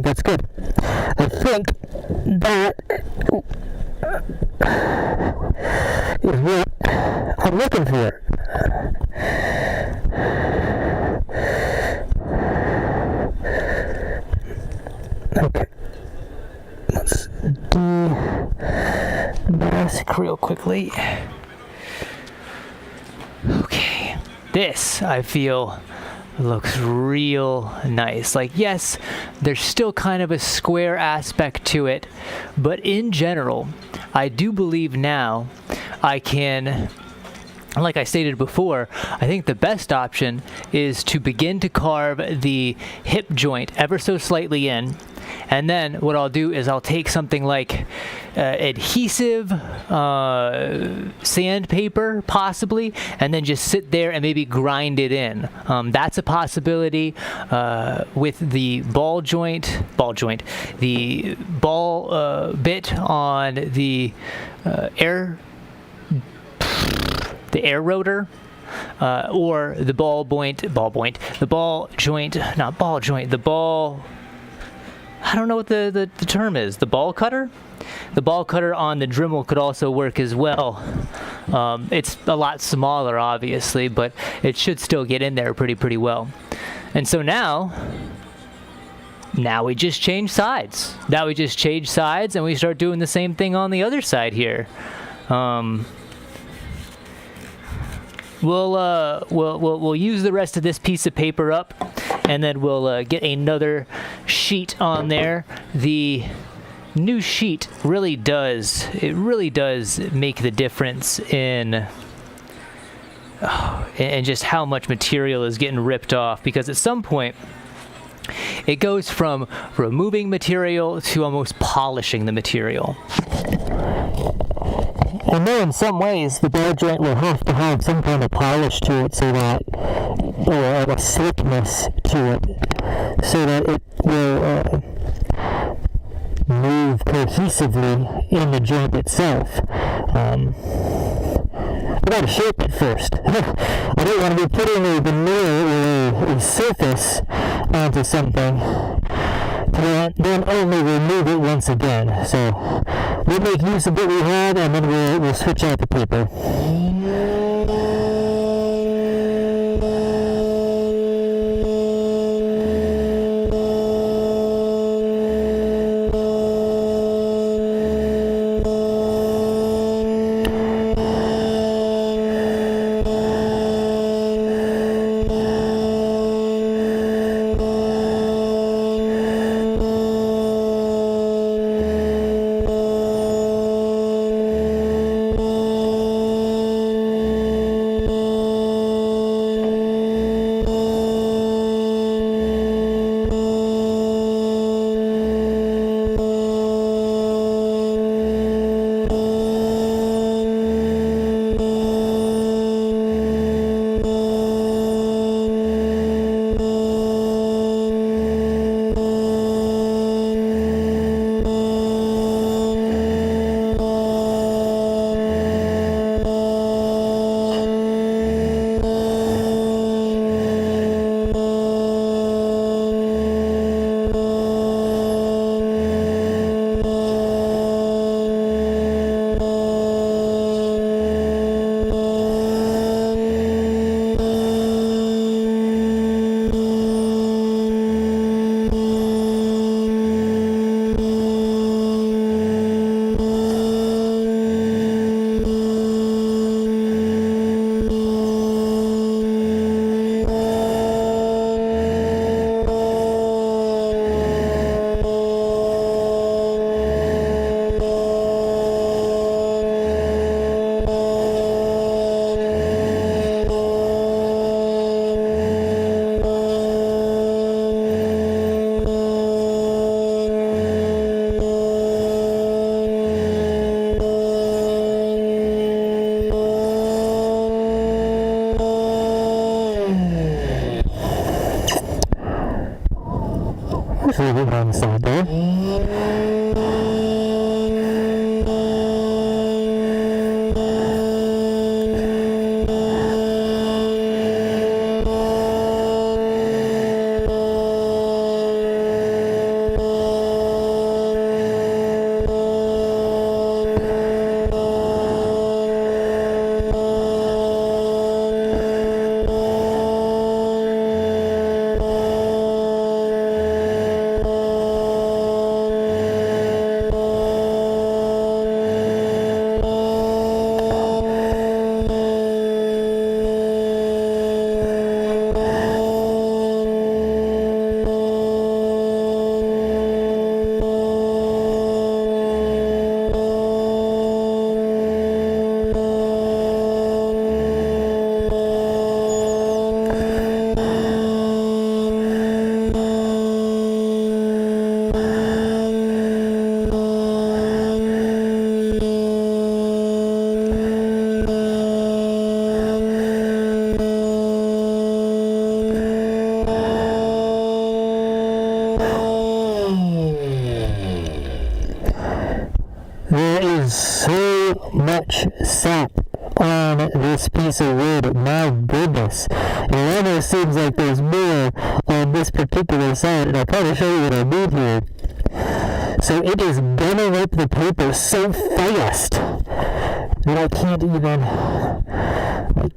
think that's good. I think that is what I'm looking for. Okay. Let's de-mask real quickly. Okay. This, I feel, looks real nice. Like, yes, there's still kind of a square aspect to it, but in general, I do believe now I can, like I stated before, I think the best option is to begin to carve the hip joint ever so slightly in, and then what I'll do is I'll take something like adhesive sandpaper, possibly, and then just sit there and maybe grind it in. That's a possibility. With the ball joint, the ball bit on the air rotor, or the ball joint, I don't know what the term is. The ball cutter? The ball cutter on the Dremel could also work as well. It's a lot smaller, obviously, but it should still get in there pretty well. And so now we just change sides. And we start doing the same thing on the other side here. We'll use the rest of this piece of paper up, and then we'll get another sheet on there. The new sheet really does make the difference in just how much material is getting ripped off, because at some point it goes from removing material to almost polishing the material. I know in some ways the ball joint will have to have some kind of polish to it, so that, or a slickness to it, so that it will move cohesively in the joint itself. I gotta shape it first. I don't want to be putting a veneer or a surface onto something to then only remove it once again. So we'll make use of what we have, and then we'll switch out the paper. Just leave it on the side there. much sap on this piece of wood. My goodness. It almost seems like there's more on this particular side, and I'll probably show you what I mean here. So it is gunning up the paper so fast that I can't even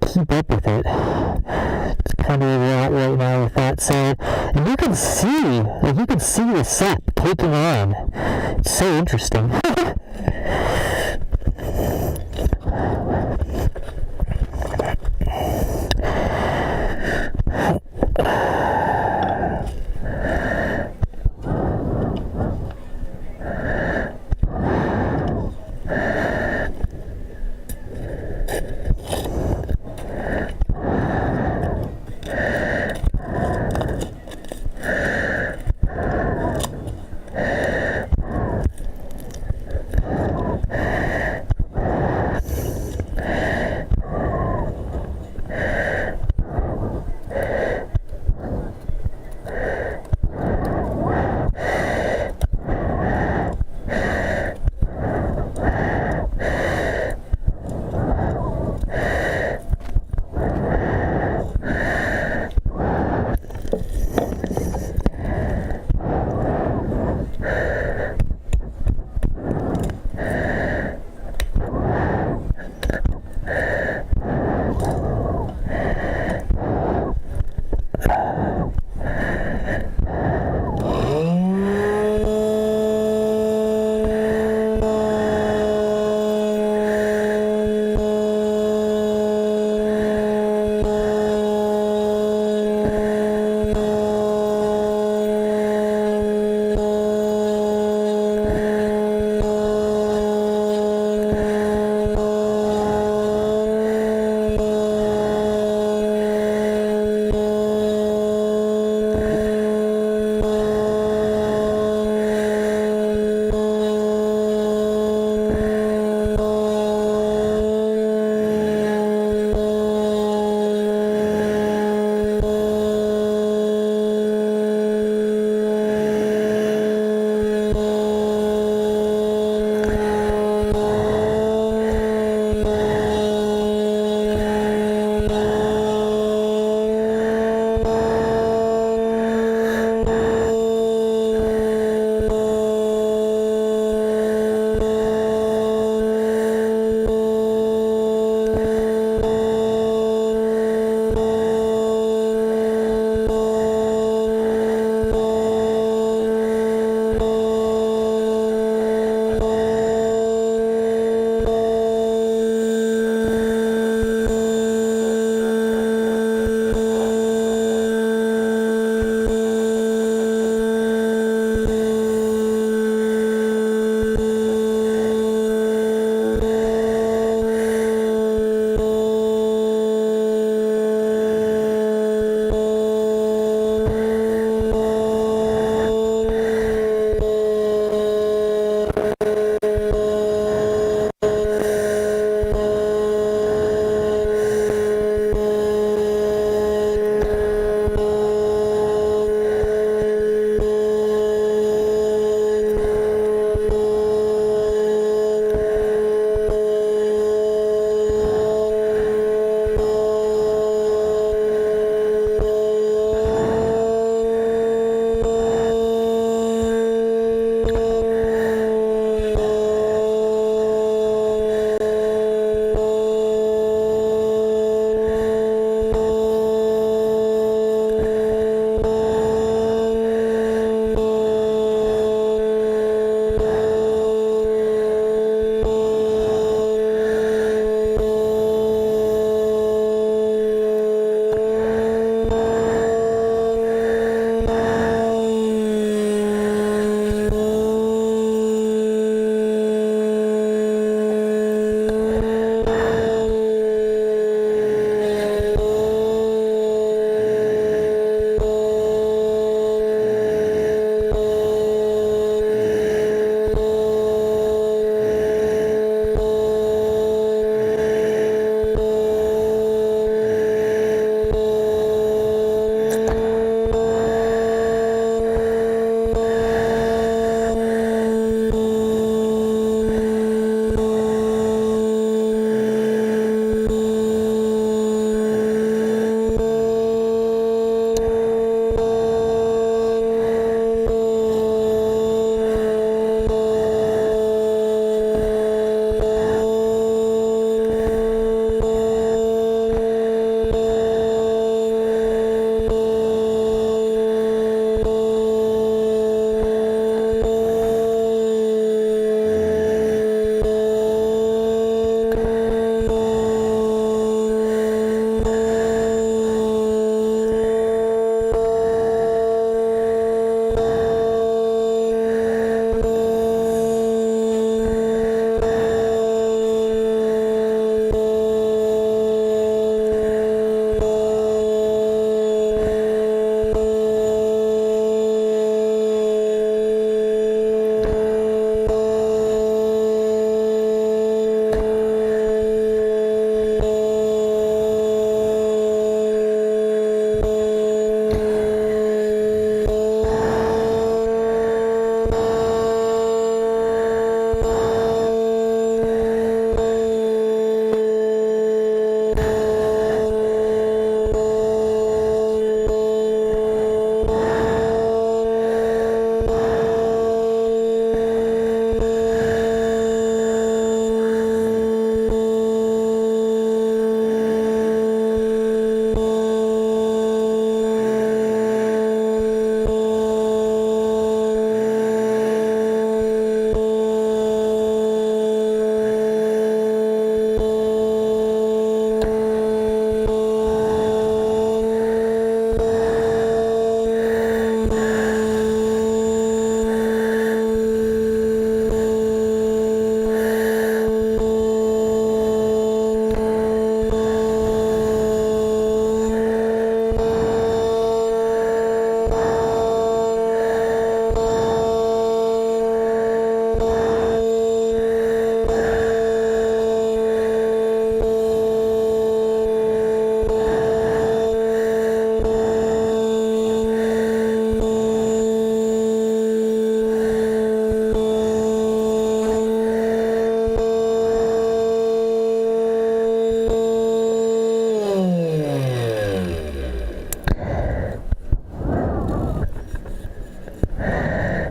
keep up with it. It's kind of a lot right now with that side. And you can see the sap taking on. It's so interesting.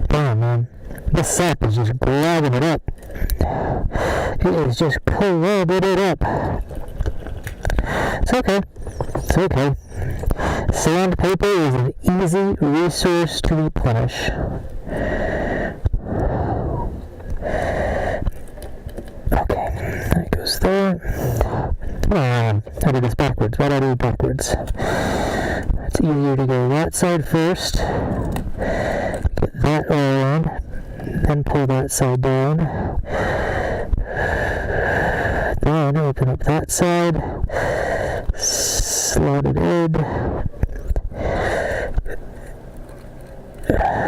Damn, man. This sap is just grabbing it up. It is just grabbing it up. It's okay. It's okay. Sandpaper is an easy resource to replenish. Okay, that goes there. Come on, I did this backwards. Why did I do it backwards? It's easier to go that side first. Get that all on. Then pull that side down. Then open up that side. Slot it in.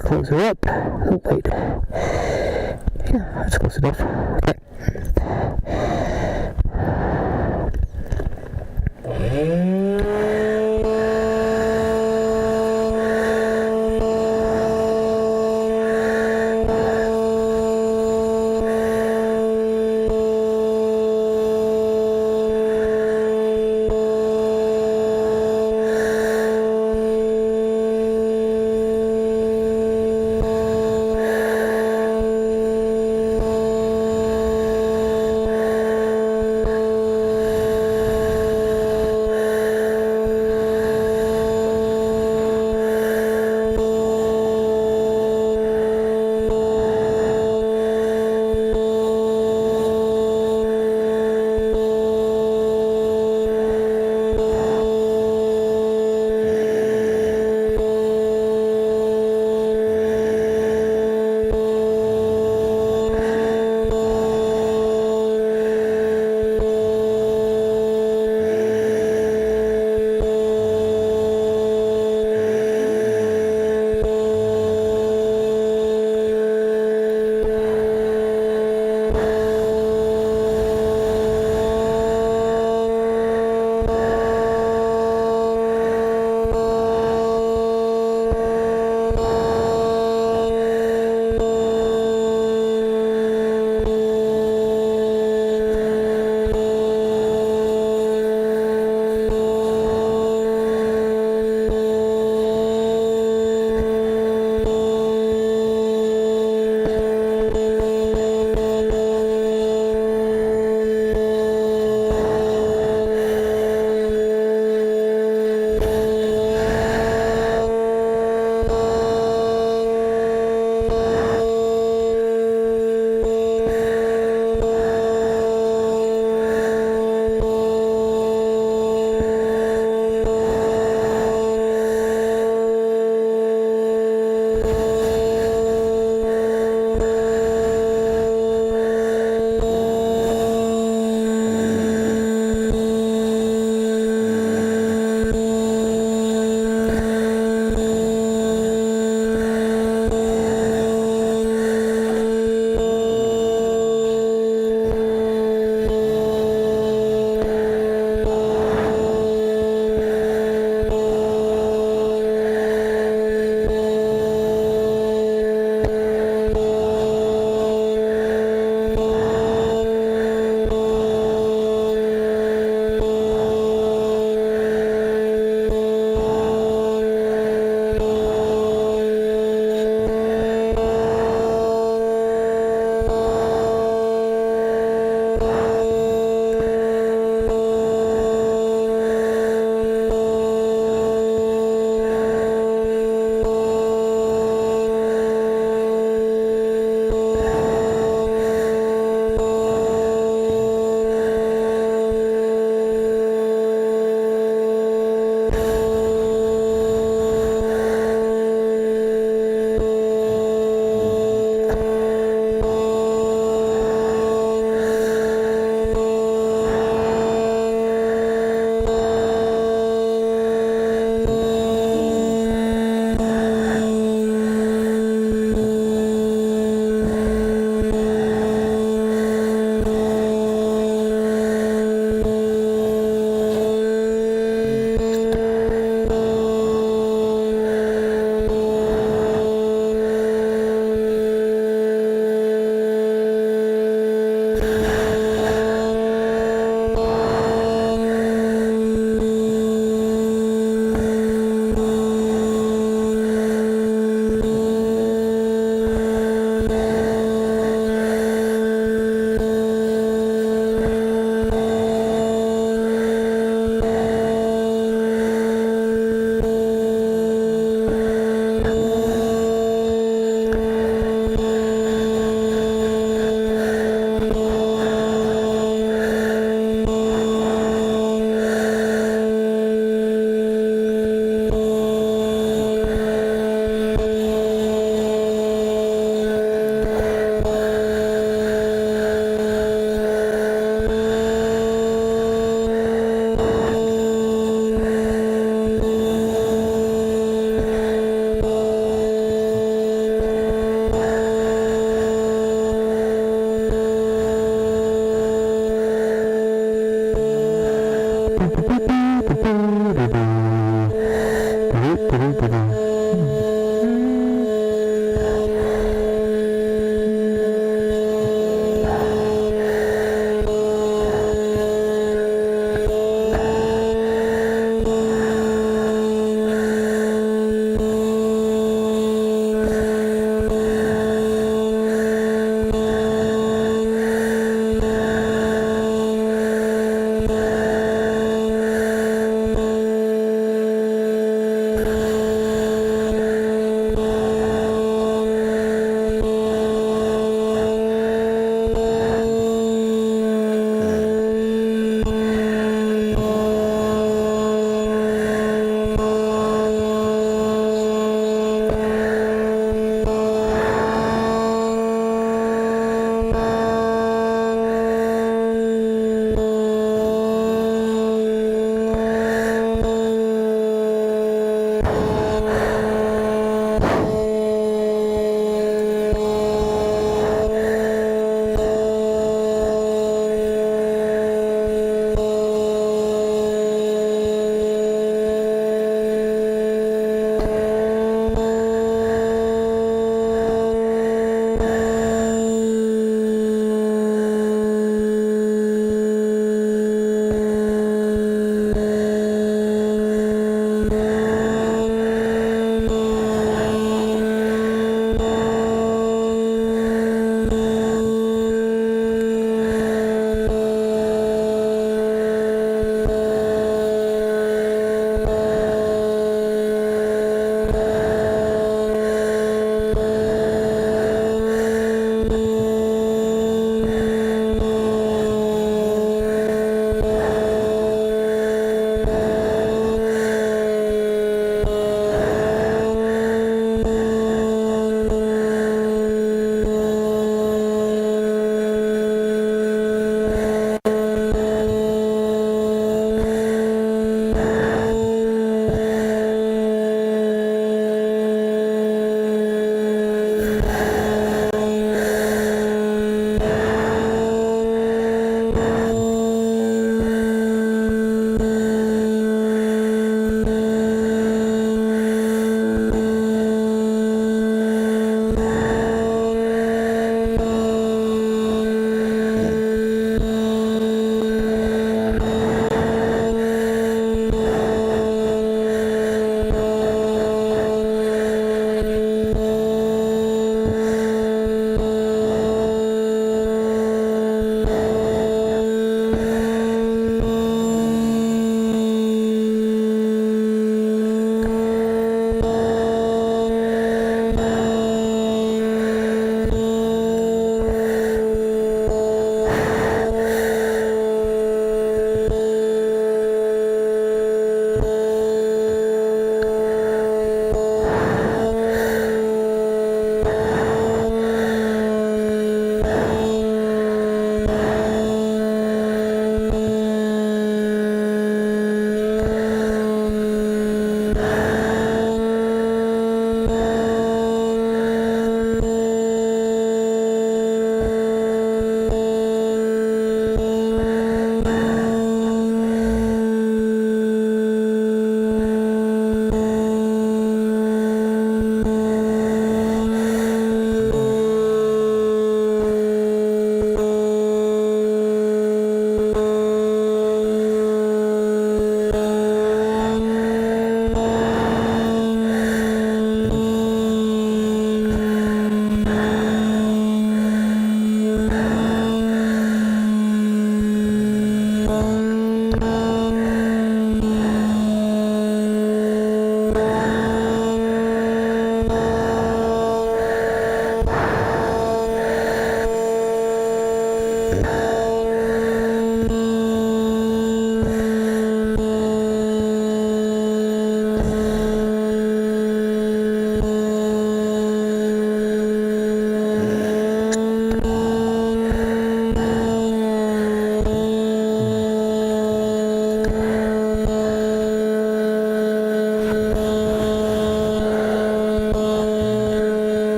Close it up. Oh, wait. Yeah, that's close enough. Okay.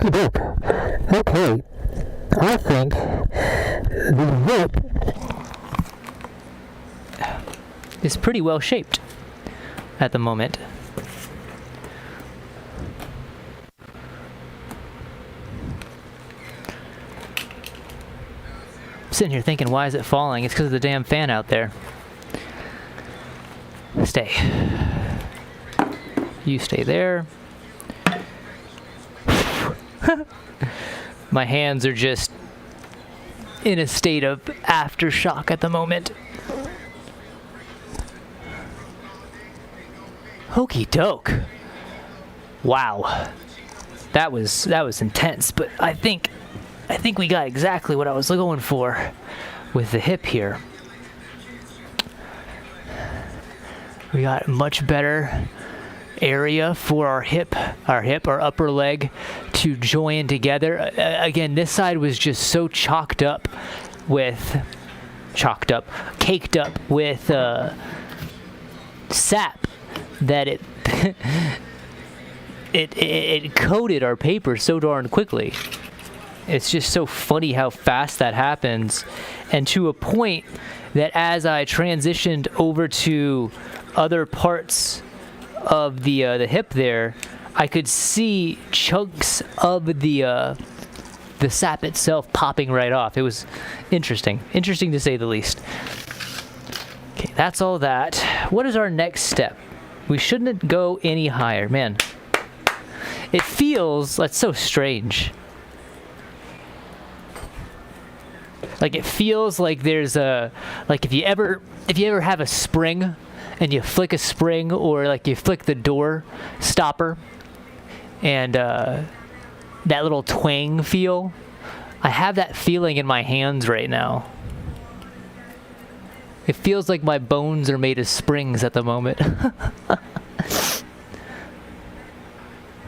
Okie doke. Okay. I think the hip is pretty well shaped at the moment. Sitting here thinking, why is it falling? It's because of the damn fan out there. Stay. You stay there. My hands are just in a state of aftershock at the moment. Hokey doke. Wow. That was intense, but I think we got exactly what I was going for with the hip here. We got much better area for our upper leg to join together. Again, this side was just so caked up with sap that it coated our paper so darn quickly. It's just so funny how fast that happens, and to a point that as I transitioned over to other parts of the hip there, I could see chunks of the sap itself popping right off. It was interesting to say the least. Okay, that's all that. What is our next step? We shouldn't go any higher, man. It feels, that's so strange. Like it feels like there's like if you ever have a spring and you flick a spring, or like you flick the door stopper and that little twang feel. I have that feeling in my hands right now. It feels like my bones are made of springs at the moment.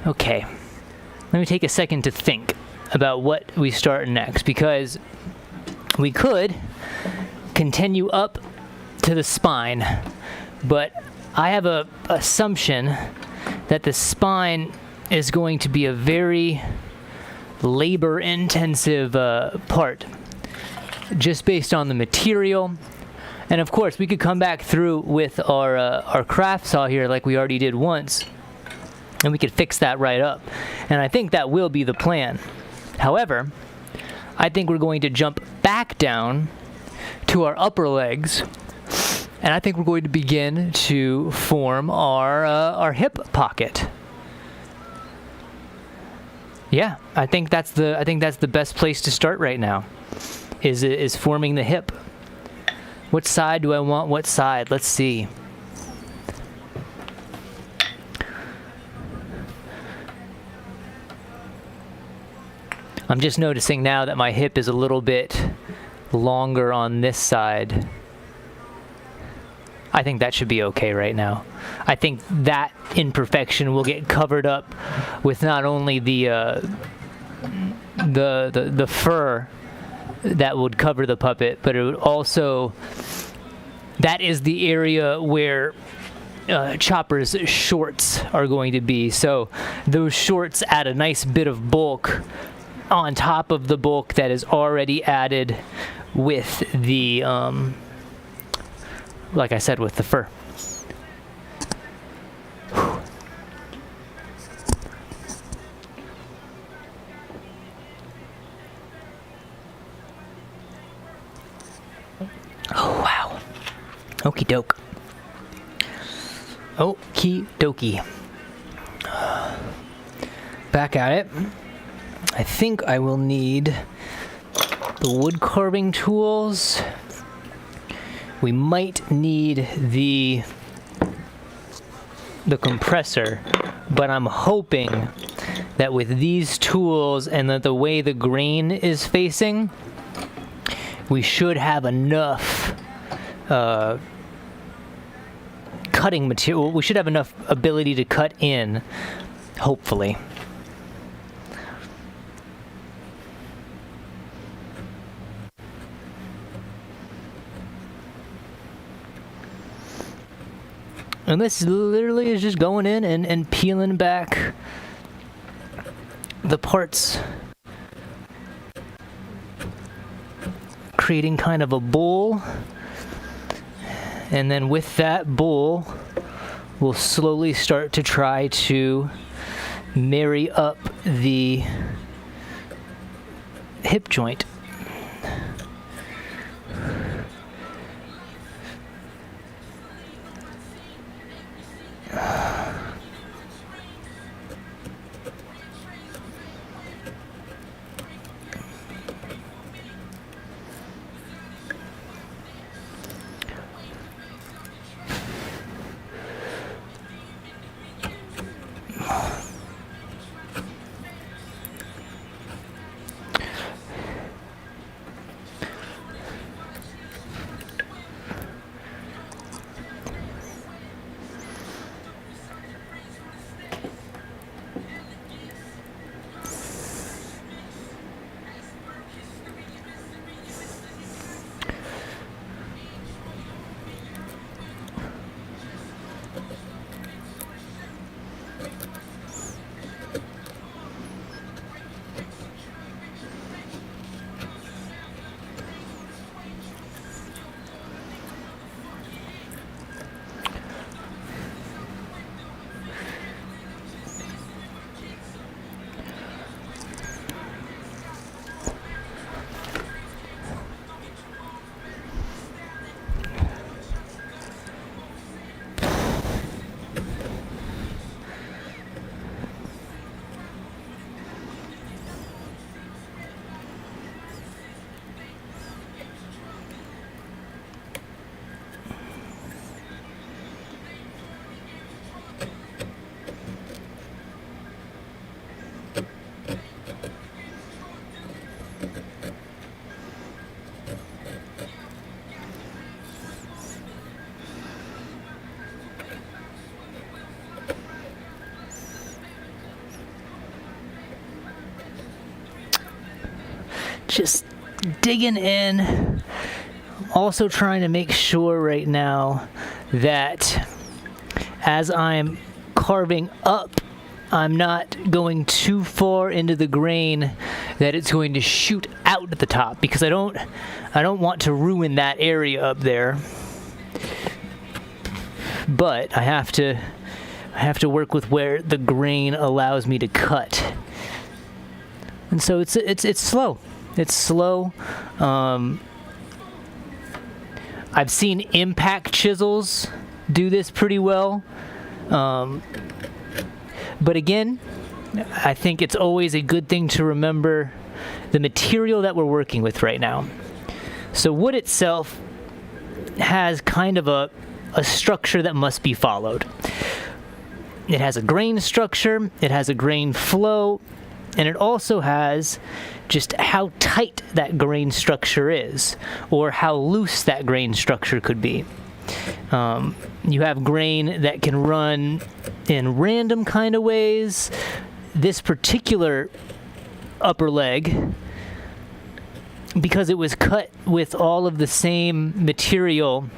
Okay, let me take a second to think about what we start next, because we could continue up to the spine, but I have a assumption that the spine is going to be a very labor-intensive part, just based on the material. And of course, we could come back through with our craft saw here like we already did once, and we could fix that right up. And I think that will be the plan. However, I think we're going to jump back down to our upper legs, and I think we're going to begin to form our hip pocket. Yeah, I think that's the best place to start right now, is forming the hip. What side do I want? What side? Let's see. I'm just noticing now that my hip is a little bit longer on this side. I think that should be okay right now. I think that imperfection will get covered up with not only the fur that would cover the puppet, but it would also, that is the area where Chopper's shorts are going to be. So those shorts add a nice bit of bulk on top of the bulk that is already added with the, like I said, with the fur. Oh, wow. Okie doke. Okie dokie. Back at it. I think I will need the wood carving tools. We might need the compressor, but I'm hoping that with these tools and that the way the grain is facing, we should have enough cutting material. We should have enough ability to cut in, hopefully. And this literally is just going in and peeling back the parts, creating kind of a bowl. And then with that bowl, we'll slowly start to try to marry up the hip joint. Just digging in. Also trying to make sure right now that as I'm carving up, I'm not going too far into the grain that it's going to shoot out at the top, because I don't want to ruin that area up there. But I have to work with where the grain allows me to cut. And so it's slow. It's slow. I've seen impact chisels do this pretty well. But again, I think it's always a good thing to remember the material that we're working with right now. So wood itself has kind of a structure that must be followed. It has a grain structure, it has a grain flow, and it also has just how tight that grain structure is, or how loose that grain structure could be. You have grain that can run in random kind of ways. This particular upper leg, because it was cut with all of the same material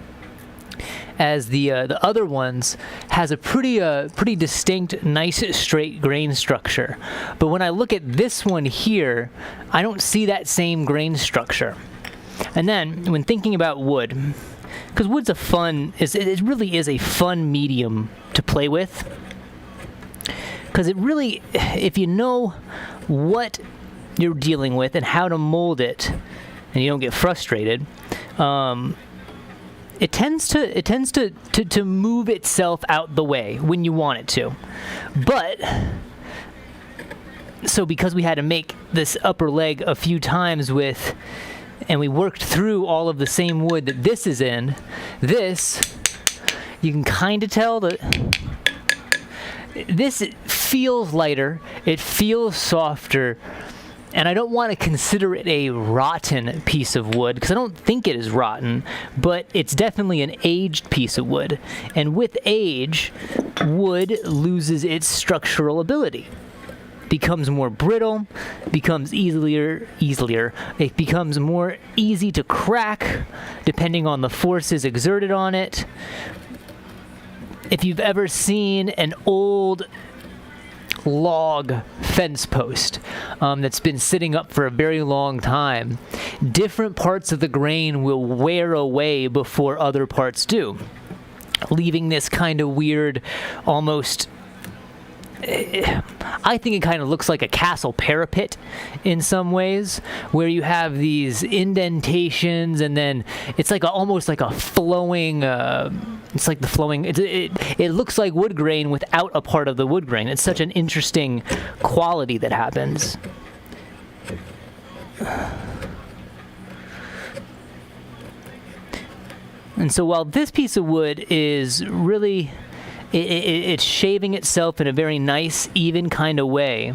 as the other ones, has a pretty distinct, nice, straight grain structure. But when I look at this one here, I don't see that same grain structure. And then, when thinking about wood, because wood's it really is a fun medium to play with. Because it really, if you know what you're dealing with and how to mold it, and you don't get frustrated, it tends to move itself out the way when you want it to. But so because we had to make this upper leg a few times and we worked through all of the same wood that this is in, you can kind of tell that this feels lighter, it feels softer, and I don't want to consider it a rotten piece of wood, because I don't think it is rotten, but it's definitely an aged piece of wood. And with age, wood loses its structural ability. Becomes more brittle, becomes easier. It becomes more easy to crack, depending on the forces exerted on it. If you've ever seen an old log fence post that's been sitting up for a very long time, different parts of the grain will wear away before other parts do, leaving this kind of weird, almost, I think it kind of looks like a castle parapet in some ways, where you have these indentations, and then it's like almost like a flowing, it's like the flowing, it looks like wood grain without a part of the wood grain. It's such an interesting quality that happens. And so while this piece of wood is really, it's shaving itself in a very nice, even kind of way,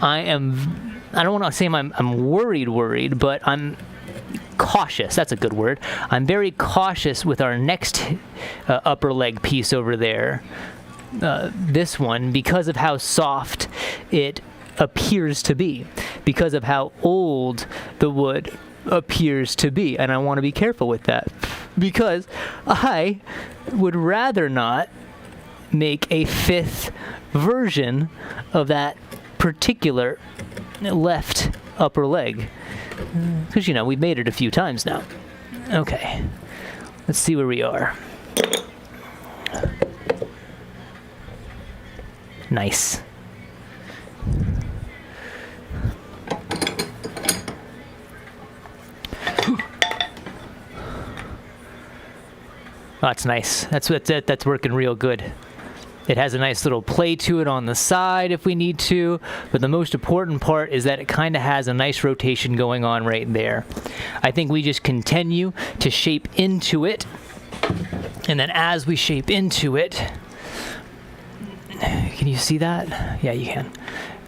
I don't want to say I'm worried, but I'm cautious. That's a good word. I'm very cautious with our next upper leg piece over there, this one, because of how soft it appears to be, because of how old the wood appears to be. And I want to be careful with that, because I would rather not make a 5th version of that particular left upper leg, because we've made it a few times now. Okay, let's see where we are. Nice. Oh, that's nice. That's working real good. It has a nice little play to it on the side if we need to, but the most important part is that it kind of has a nice rotation going on right there. I think we just continue to shape into it, and then as we shape into it, can you see that? Yeah, you can.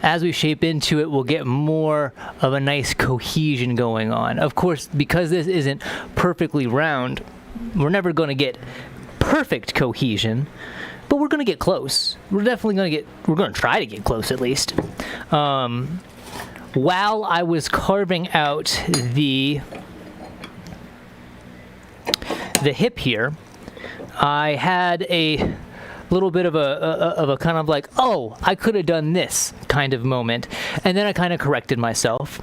As we shape into it, we'll get more of a nice cohesion going on. Of course, because this isn't perfectly round, we're never going to get perfect cohesion, but we're going to get close. We're going to try to get close at least. While I was carving out the hip here, I had a little bit of a kind of like, oh, I could have done this kind of moment. And then I kind of corrected myself,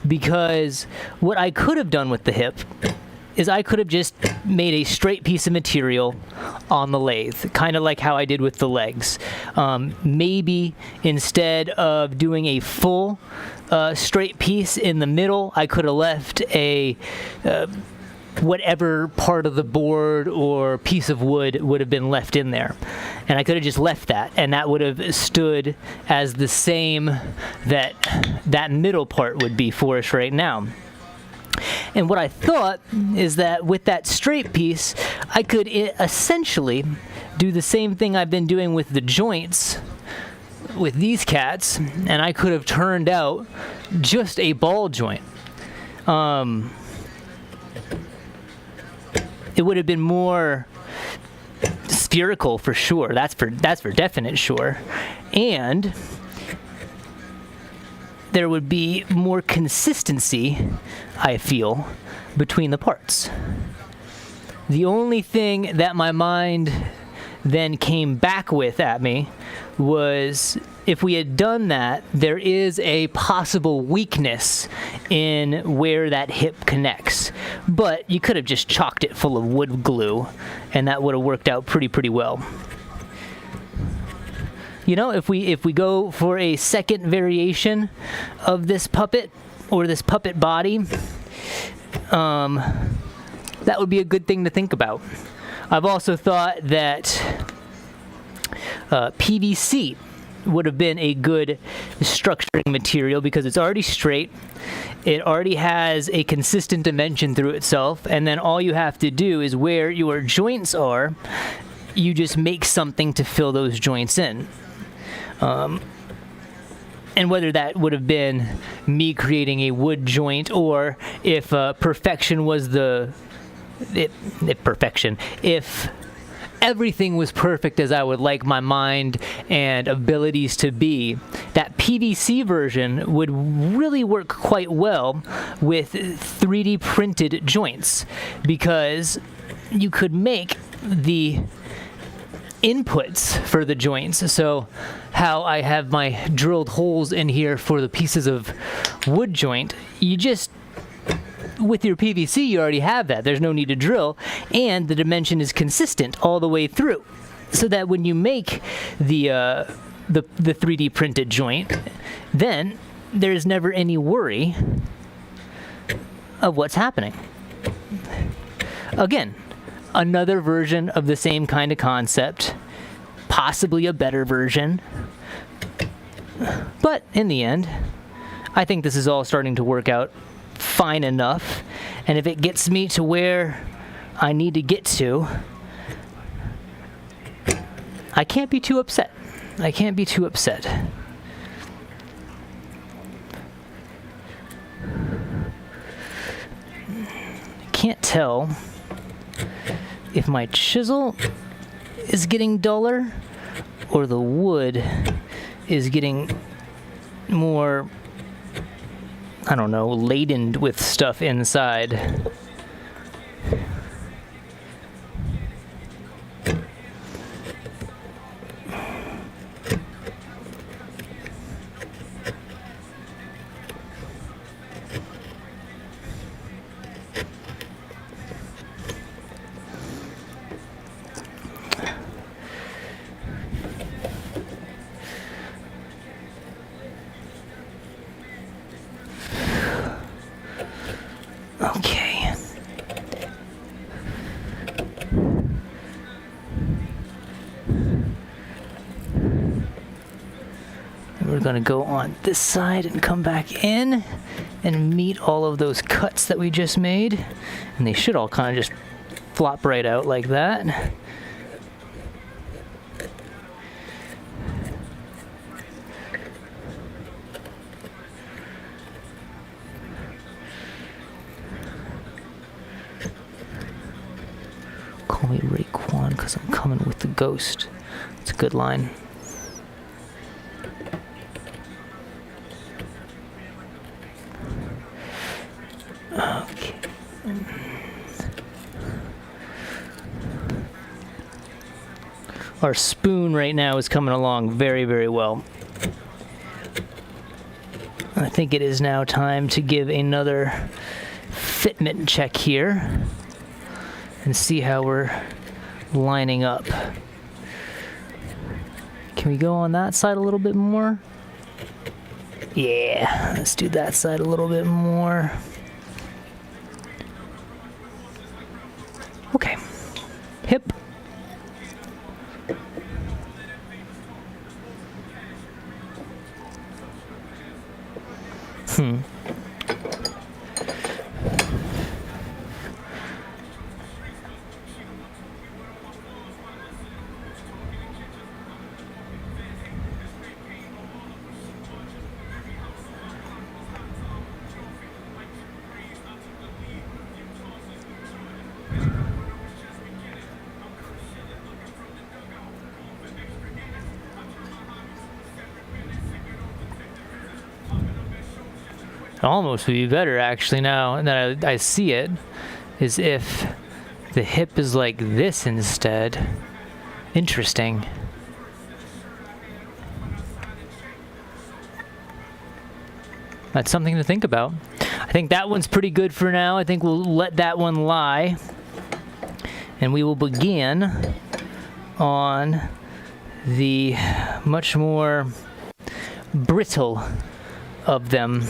because what I could have done with the hip is I could have just made a straight piece of material on the lathe, kind of like how I did with the legs. Maybe instead of doing a full straight piece in the middle, I could have left a whatever part of the board or piece of wood would have been left in there. And I could have just left that, and that would have stood as the same that middle part would be for us right now. And what I thought is that with that straight piece, I could essentially do the same thing I've been doing with the joints with these cats, and I could have turned out just a ball joint. It would have been more spherical for sure. That's for definite sure. And there would be more consistency, I feel, between the parts. The only thing that my mind then came back with at me was, if we had done that, there is a possible weakness in where that hip connects. But you could have just chalked it full of wood glue, and that would have worked out pretty well. If we go for a second variation of this puppet, or this puppet body, that would be a good thing to think about. I've also thought that PVC would have been a good structuring material, because it's already straight, it already has a consistent dimension through itself, and then all you have to do is where your joints are, you just make something to fill those joints in. And whether that would have been me creating a wood joint, or if perfection was if everything was perfect as I would like my mind and abilities to be, that PVC version would really work quite well with 3D printed joints, because you could make the inputs for the joints. So how I have my drilled holes in here for the pieces of wood joint, you just, with your PVC, you already have that. There's no need to drill, and the dimension is consistent all the way through, so that when you make the 3D printed joint, then there's never any worry of what's happening. Again, another version of the same kind of concept, possibly a better version. But in the end, I think this is all starting to work out fine enough. And if it gets me to where I need to get to, I can't be too upset. I can't be too upset. Can't tell if my chisel is getting duller or the wood is getting more, I don't know, laden with stuff inside. Okay. We're going to go on this side and come back in and meet all of those cuts that we just made. And they should all kind of just flop right out like that. Call me Raekwon because I'm coming with the ghost. It's a good line. Okay. Our spoon right now is coming along very, very well. I think it is now time to give another fitment check here and see how we're lining up. Can we go on that side a little bit more? Yeah, let's do that side a little bit more. Okay, hip. Almost would be better actually now that I see it, is if the hip is like this instead. Interesting. That's something to think about. I think that one's pretty good for now. I think we'll let that one lie. And we will begin on the much more brittle of them.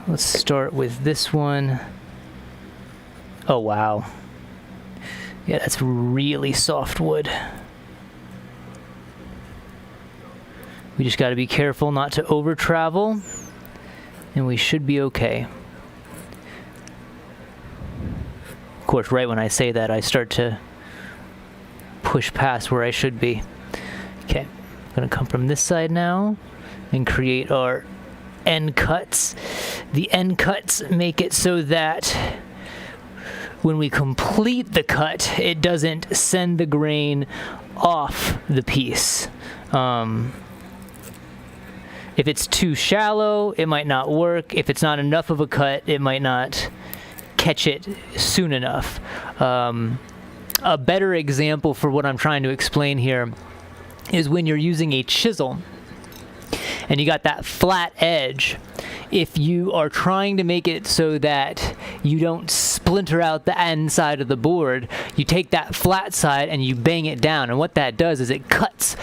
Let's start with this one. Oh, wow. Yeah, that's really soft wood. We just got to be careful not to over travel, and we should be okay. Of course, right when I say that, I start to push past where I should be. Okay, I'm going to come from this side now and create our end cuts. The end cuts make it so that when we complete the cut, it doesn't send the grain off the piece. If it's too shallow, it might not work. If it's not enough of a cut, it might not catch it soon enough. a better example for what I'm trying to explain here is when you're using a chisel and you got that flat edge. If you are trying to make it so that you don't splinter out the inside of the board, you take that flat side and you bang it down, and what that does is it cuts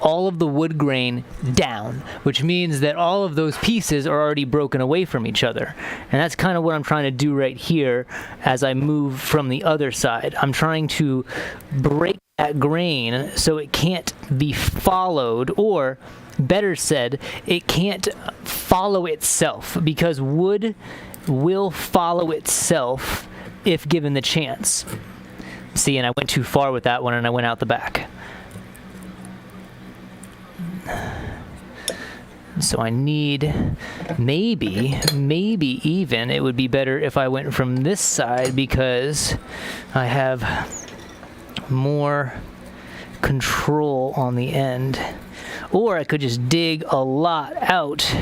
all of the wood grain down, which means that all of those pieces are already broken away from each other. And that's kind of what I'm trying to do right here as I move from the other side. I'm trying to break that grain so it can't be followed, or better said, it can't follow itself, because wood will follow itself if given the chance. See, and I went too far with that one and I went out the back. So I need, maybe even it would be better if I went from this side, because I have more control on the end. Or I could just dig a lot out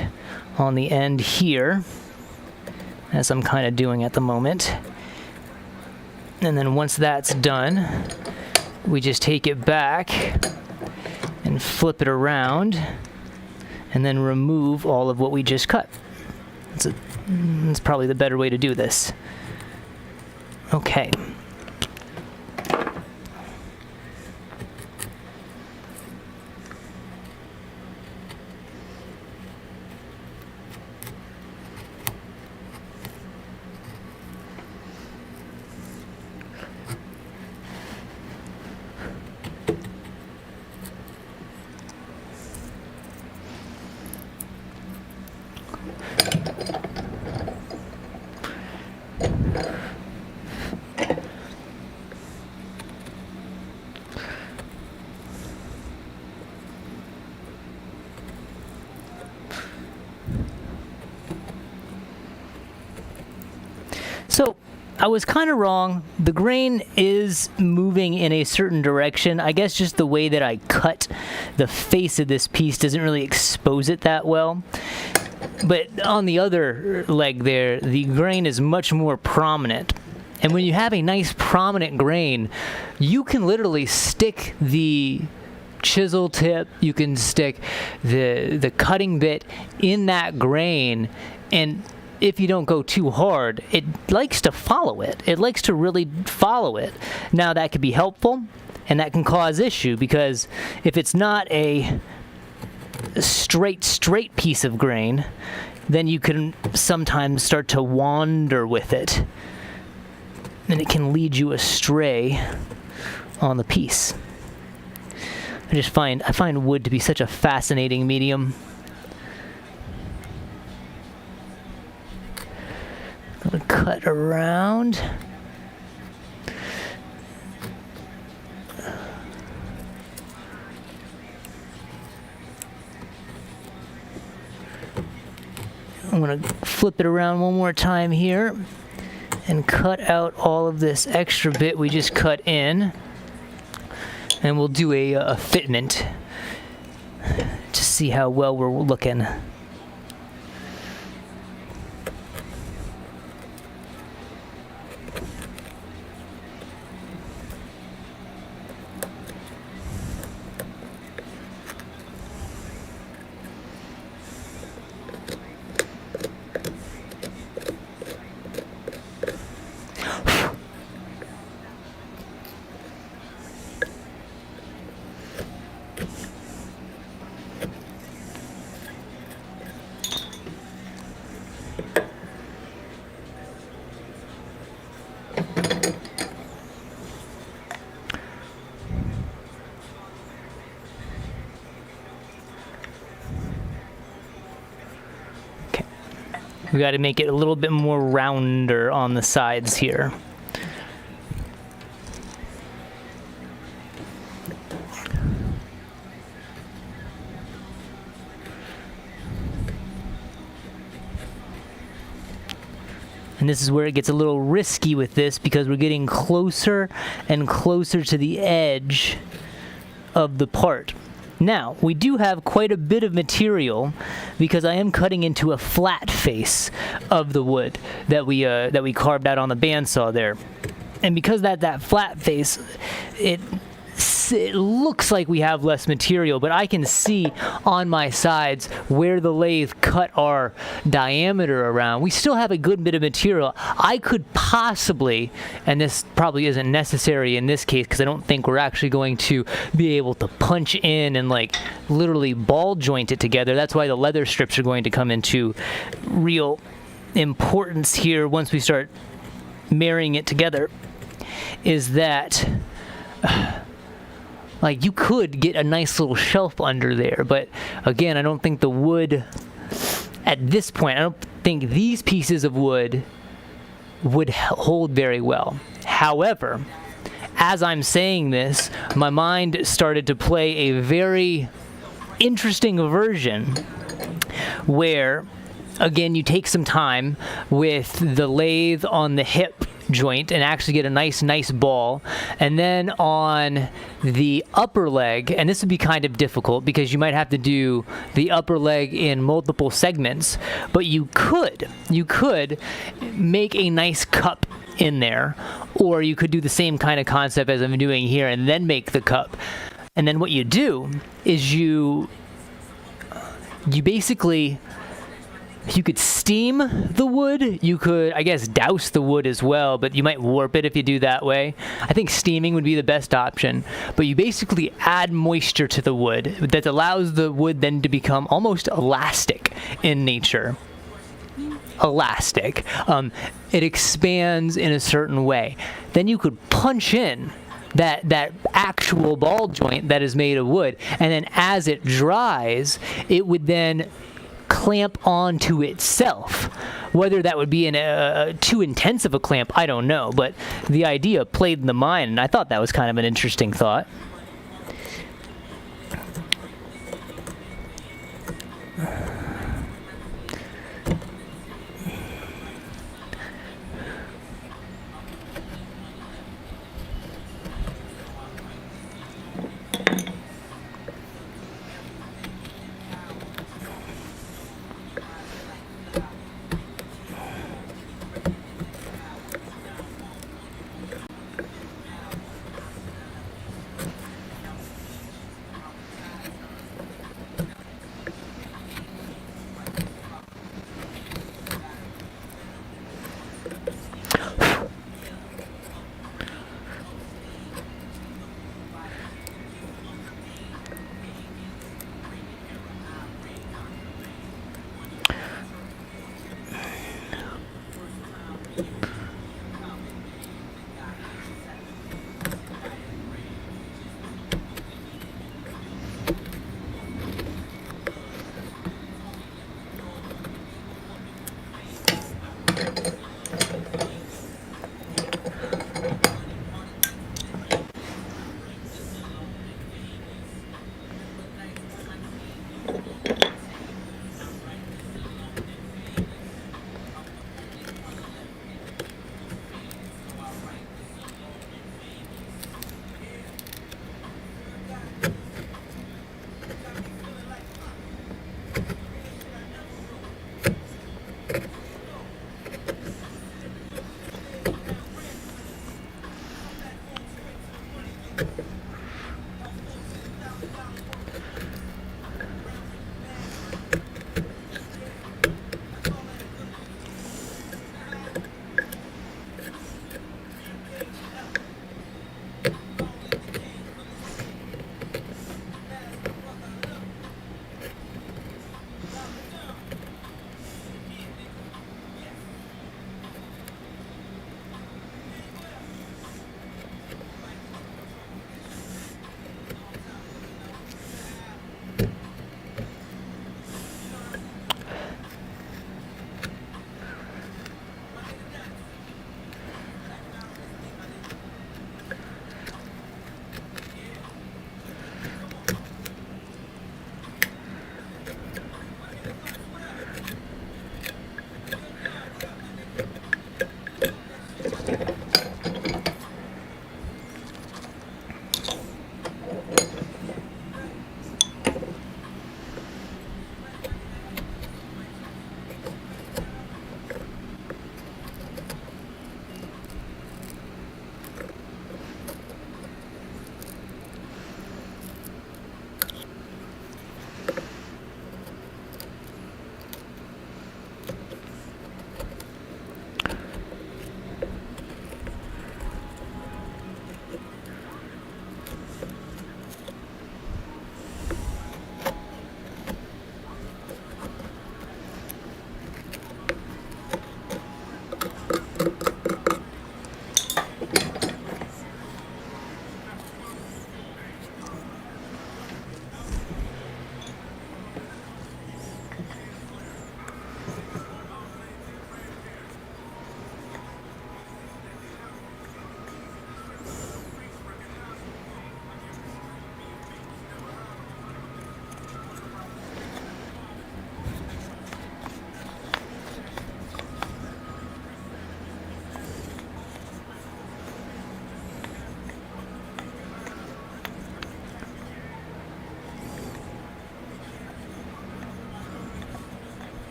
on the end here, as I'm kind of doing at the moment. And then once that's done, we just take it back and flip it around, and then remove all of what we just cut. That's probably the better way to do this. Okay. So I was kind of wrong. The grain is moving in a certain direction. I guess just the way that I cut the face of this piece doesn't really expose it that well. But on the other leg there, the grain is much more prominent. And when you have a nice prominent grain, you can literally stick the chisel tip, you can stick the cutting bit in that grain, and if you don't go too hard, it likes to follow it. It likes to really follow it. Now that could be helpful, and that can cause issue, because if it's not a straight piece of grain, then you can sometimes start to wander with it, and it can lead you astray on the piece. I find wood to be such a fascinating medium. I'm gonna cut around. I'm gonna flip it around one more time here and cut out all of this extra bit we just cut in, and we'll do a fitment to see how well we're looking. We got to make it a little bit more rounder on the sides here. And this is where it gets a little risky with this, because we're getting closer and closer to the edge of the part. Now, we do have quite a bit of material, because I am cutting into a flat face of the wood that we carved out on the bandsaw there. And because that flat face, it looks like we have less material, but I can see on my sides where the lathe cut our diameter around. We still have a good bit of material. I could possibly, and this probably isn't necessary in this case because I don't think we're actually going to be able to punch in and like literally ball joint it together. That's why the leather strips are going to come into real importance here once we start marrying it together, is that like you could get a nice little shelf under there, but again, I don't think the wood at this point, I don't think these pieces of wood would hold very well. However, as I'm saying this, my mind started to play a very interesting version where, again, you take some time with the lathe on the hip joint and actually get a nice ball, and then on the upper leg, and this would be kind of difficult because you might have to do the upper leg in multiple segments, but you could make a nice cup in there, or you could do the same kind of concept as I'm doing here and then make the cup. And then what you do is you basically, you could steam the wood. You could, I guess, douse the wood as well, but you might warp it if you do that way. I think steaming would be the best option. But you basically add moisture to the wood that allows the wood then to become almost elastic in nature. Elastic. It expands in a certain way. Then you could punch in that actual ball joint that is made of wood, and then as it dries, it would then clamp onto itself. Whether that would be in too intense of a clamp, I don't know, but the idea played in the mind, and I thought that was kind of an interesting thought.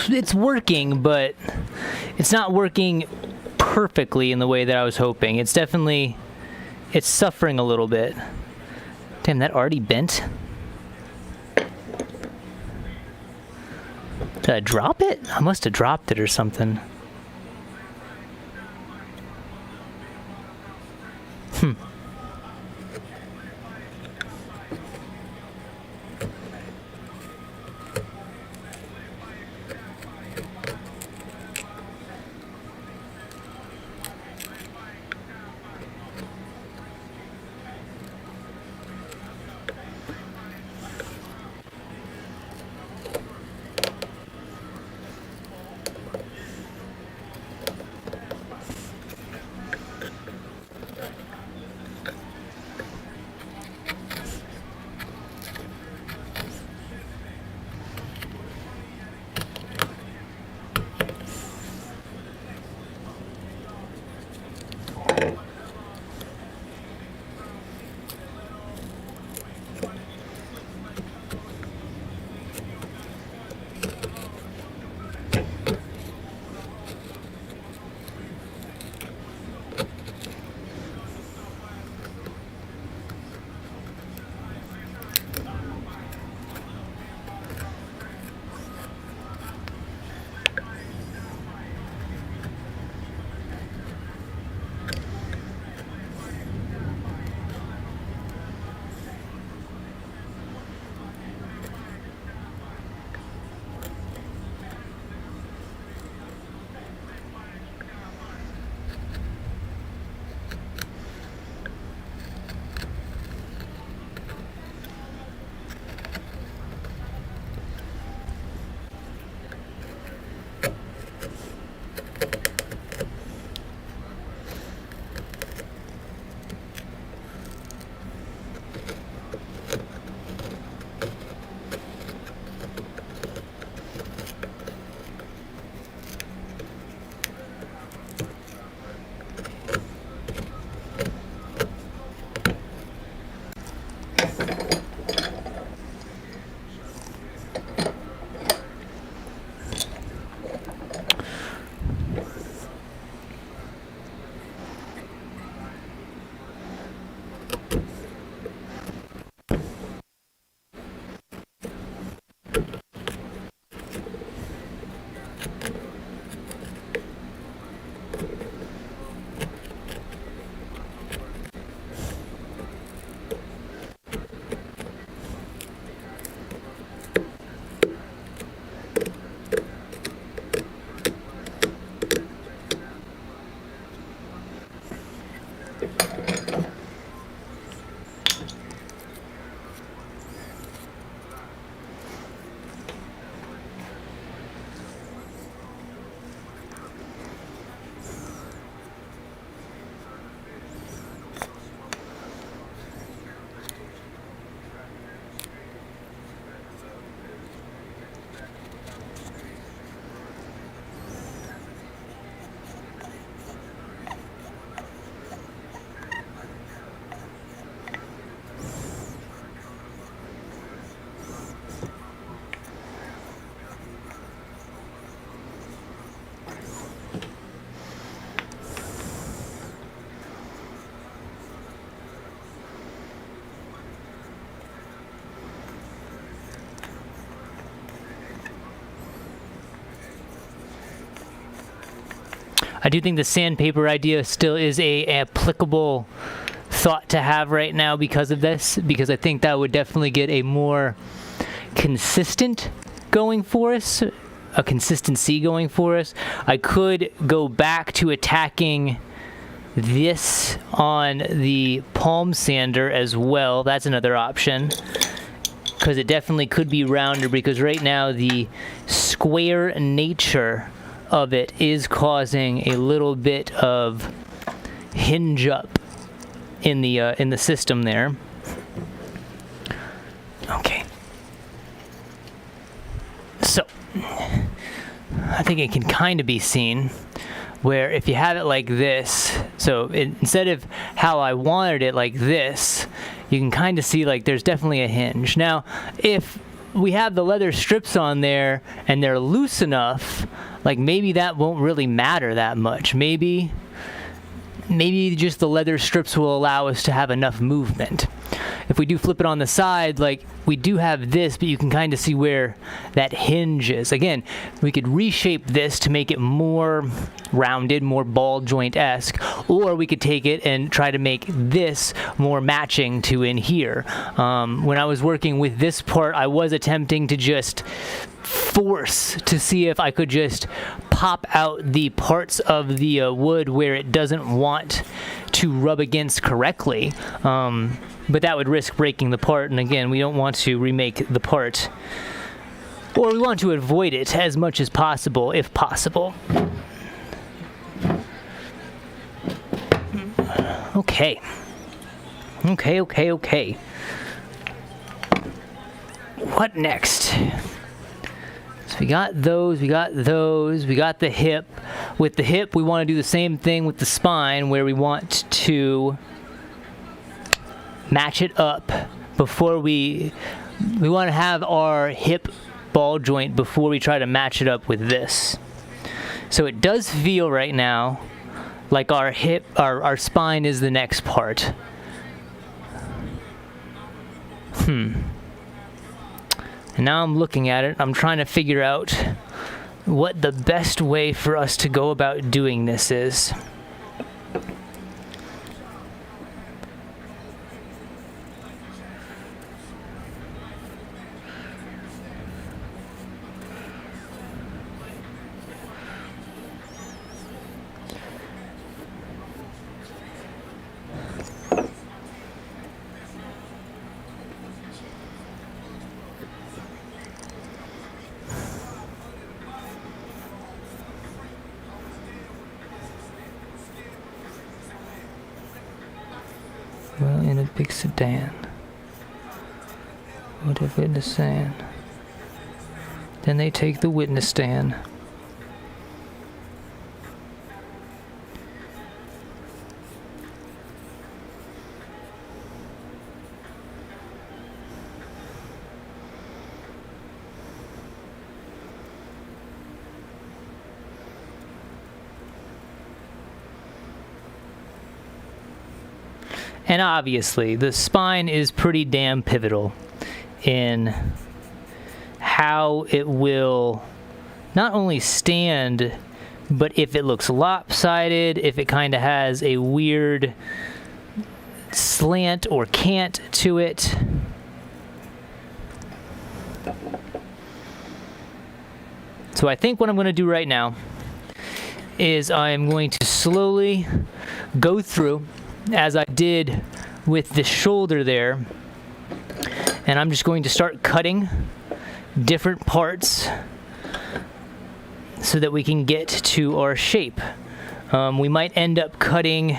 it's working, but it's not working perfectly in the way that I was hoping. It's suffering a little bit. Damn, that already bent? Did I drop it? I must have dropped it or something. I do think the sandpaper idea still is a applicable thought to have right now because of this, because I think that would definitely get a more consistent going for us, a consistency going for us. I could go back to attacking this on the palm sander as well. That's another option, because it definitely could be rounder, because right now the square nature of it is causing a little bit of hinge up in the system there. Okay. So I think it can kind of be seen where if you have it like this, so instead of how I wanted it like this, you can kind of see like there's definitely a hinge. Now, if we have the leather strips on there and they're loose enough, like maybe that won't really matter that much. Maybe just the leather strips will allow us to have enough movement. If we do flip it on the side, like we do have this, but you can kind of see where that hinge is. Again, we could reshape this to make it more rounded, more ball joint-esque, or we could take it and try to make this more matching to in here. When I was working with this part, I was attempting to just force to see if I could just pop out the parts of the wood where it doesn't want to rub against correctly. But that would risk breaking the part, and again, we don't want to remake the part. Or we want to avoid it as much as possible, if possible. Okay. Okay. What next? So we got those, we got the hip. With the hip, we want to do the same thing with the spine, where we want to match it up before we want to have our hip ball joint before we try to match it up with this. So it does feel right now like our hip, our spine is the next part. And now I'm looking at it, I'm trying to figure out what the best way for us to go about doing this is. Well, in a big sedan. What a witness stand. Then they take the witness stand. And obviously, the spine is pretty damn pivotal in how it will not only stand, but if it looks lopsided, if it kind of has a weird slant or cant to it. So I think what I'm going to do right now is I'm going to slowly go through, as I did with the shoulder there, and I'm just going to start cutting different parts so that we can get to our shape. We might end up cutting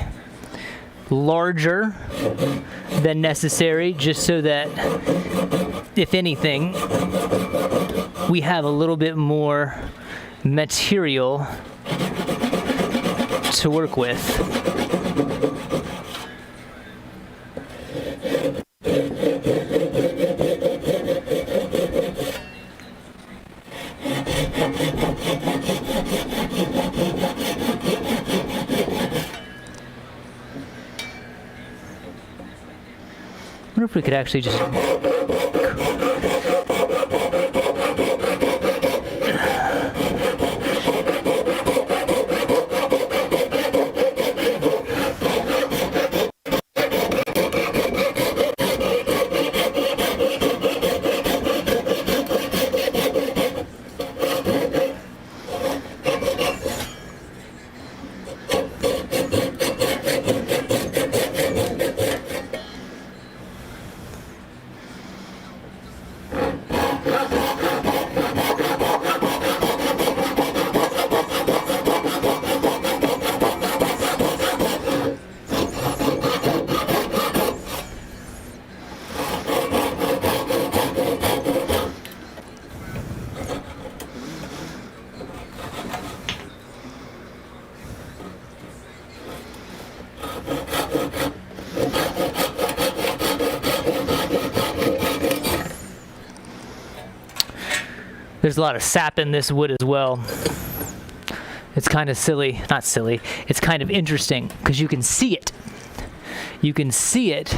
larger than necessary, just so that, if anything, we have a little bit more material to work with. I wonder if we could actually just... There's a lot of sap in this wood as well. It's kind of silly, not silly, it's kind of interesting because you can see it. You can see it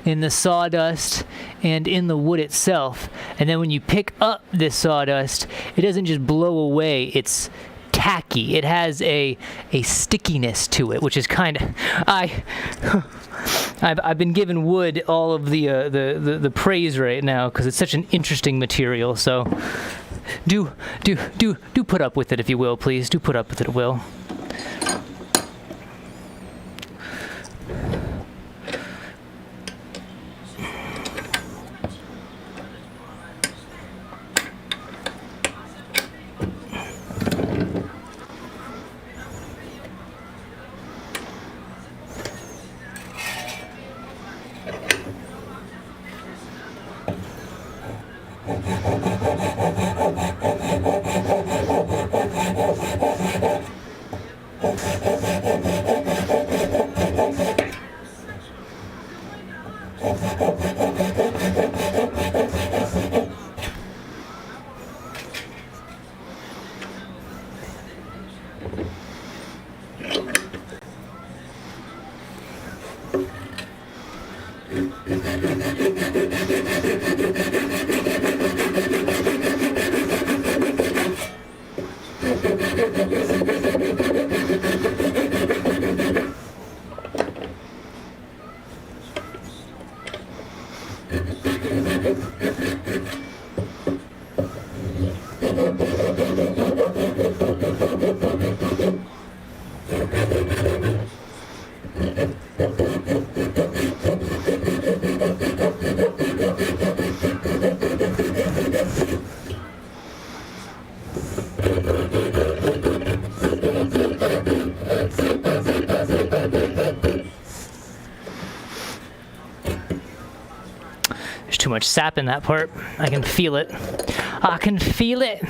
in the sawdust and in the wood itself. And then when you pick up this sawdust, it doesn't just blow away, it's tacky. It has a stickiness to it, which is kind of, I've been giving wood all of the praise right now because it's such an interesting material. So do put up with it if you will, please. Do put up with it, Will. There's too much sap in that part. I can feel it. I can feel it.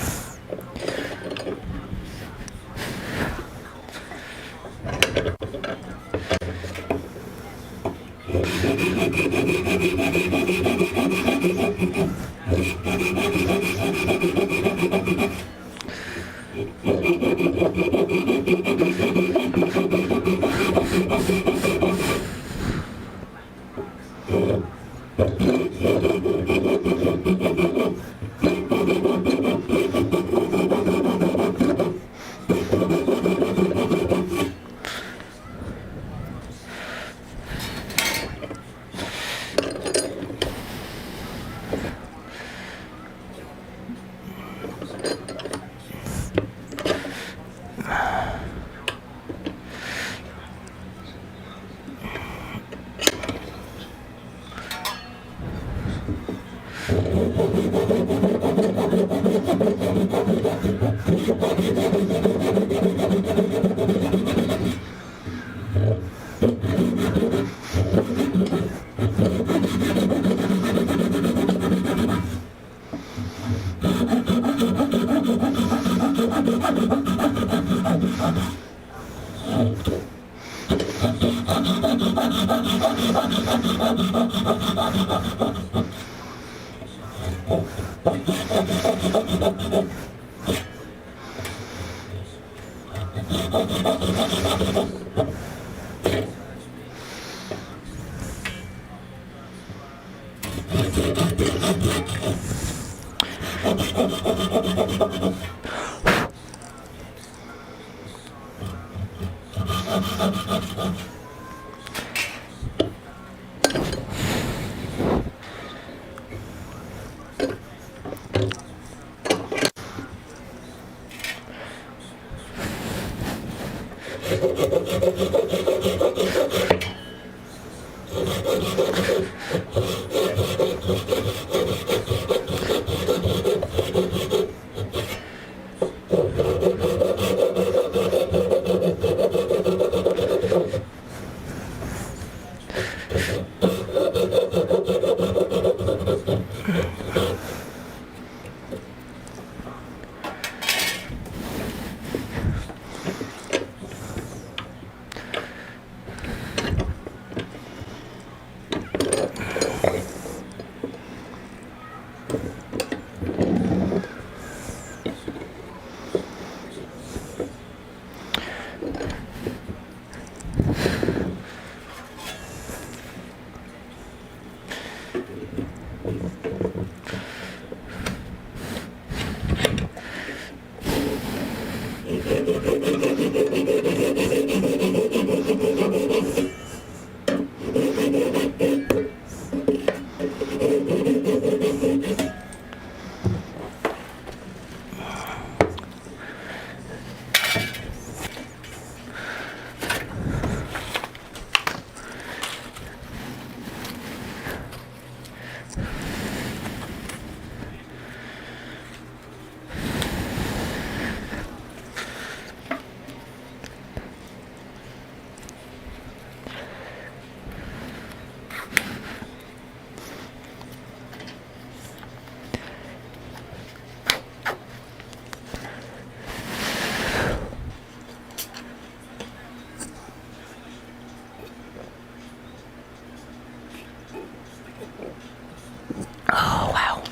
Oh, wow.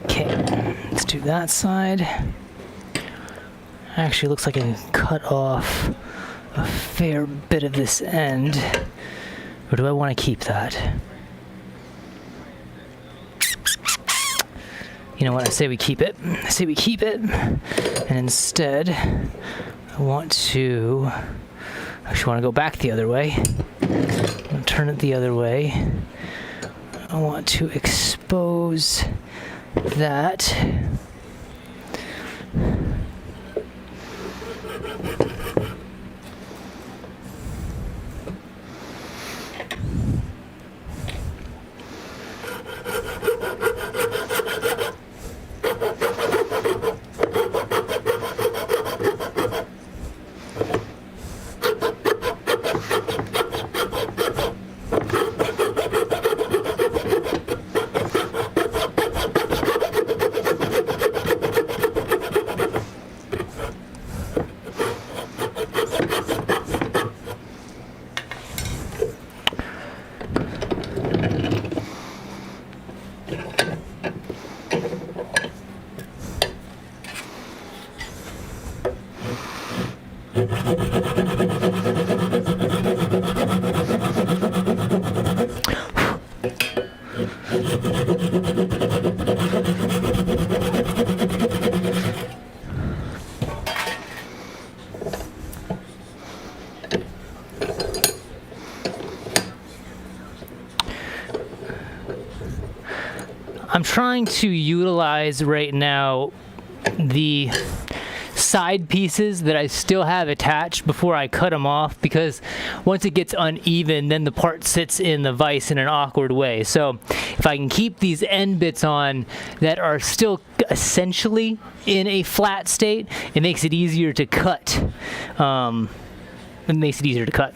Okay. Let's do that side. Actually, looks like I can cut off a fair bit of this end. Or do I want to keep that? You know what? I say we keep it. I say we keep it. And instead, I want to... Actually, want to go back the other way. I'm going to turn it the other way. I want to expose that. I'm trying to utilize right now the side pieces that I still have attached before I cut them off, because once it gets uneven, then the part sits in the vise in an awkward way. So if I can keep these end bits on that are still essentially in a flat state, it makes it easier to cut. It makes it easier to cut.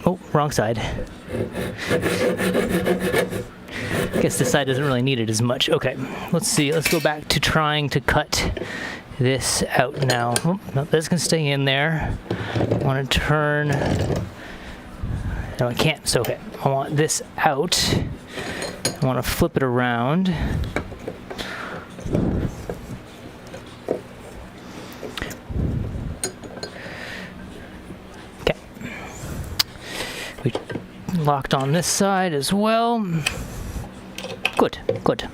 Oh, wrong side. I guess this side doesn't really need it as much. Okay, let's see. Let's go back to trying to cut this out now. Oh, no, this can stay in there. I want to turn... No, I can't. So, okay. I want this out. I want to flip it around. Okay. We locked on this side as well. Good, good.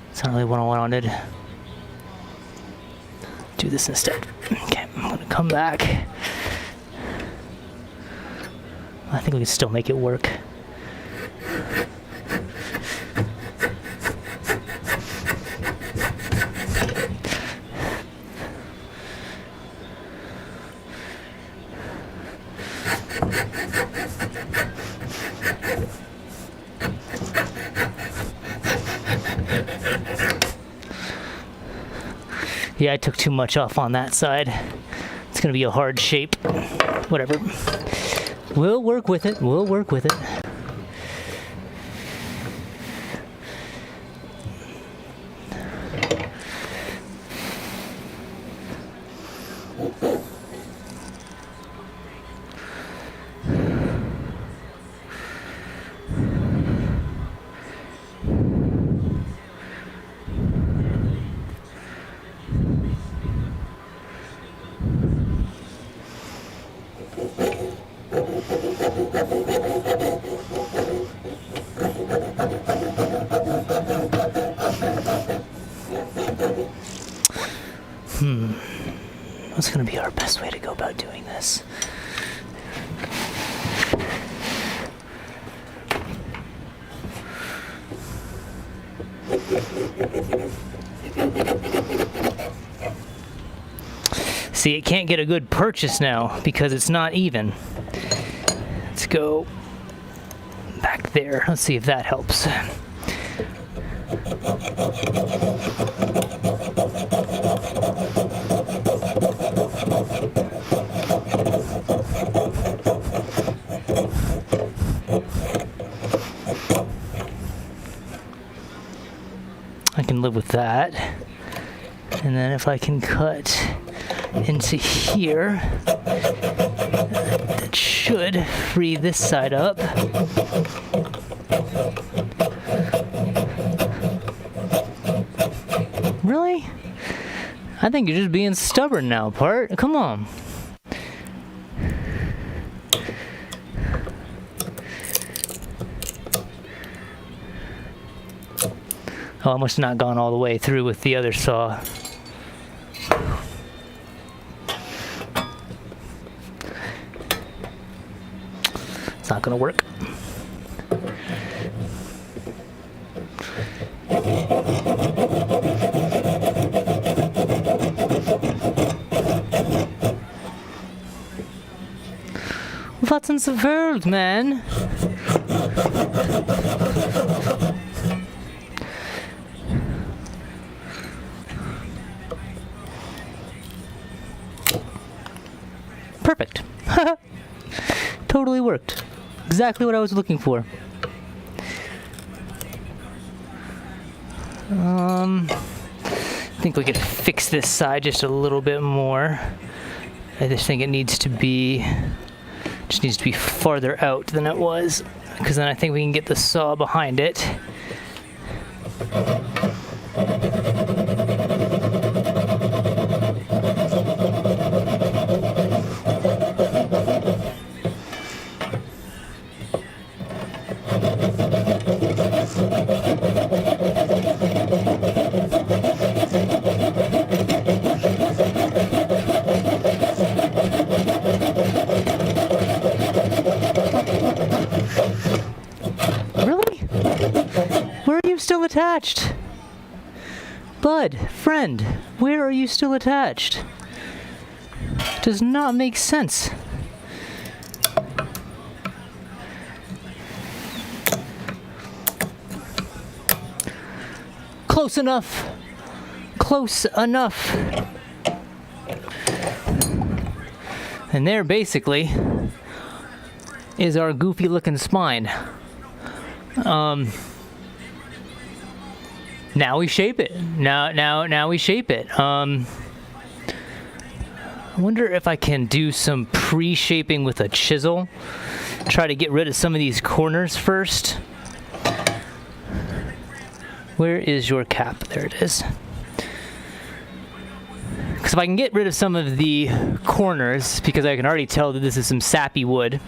That's not really what I wanted. Do this instead. Okay, I'm gonna come back. I think we can still make it work. Yeah, I took too much off on that side. It's gonna be a hard shape. Whatever. We'll work with it. We'll work with it. What's going to be our best way to go about doing this? See, it can't get a good purchase now because it's not even. Let's go back there. Let's see if that helps. I can live with that. And then if I can cut into here, that should free this side up. Really? I think you're just being stubborn now, Part. Come on. Oh, I must have not gone all the way through with the other saw. It's not gonna work. What's in the world, man? Perfect. Totally worked. Exactly what I was looking for. I think we could fix this side just a little bit more. I just think it needs to be farther out than it was, because then I think we can get the saw behind it. Attached. Bud, friend, where are you still attached? Does not make sense. Close enough. Close enough. And there basically is our goofy looking spine. Now we shape it. Now we shape it. I wonder if I can do some pre-shaping with a chisel. Try to get rid of some of these corners first. Where is your cap? There it is. Because if I can get rid of some of the corners, because I can already tell that this is some sappy wood,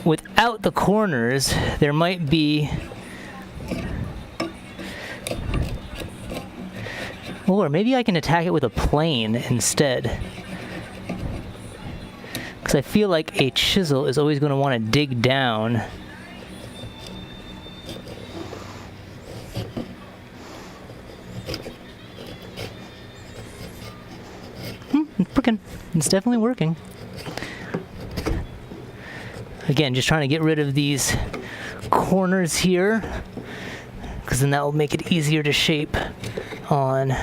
without the corners, there might be... Or maybe I can attack it with a plane instead. Because I feel like a chisel is always going to want to dig down. It's working. It's definitely working. Again, just trying to get rid of these corners here, because then that will make it easier to shape on.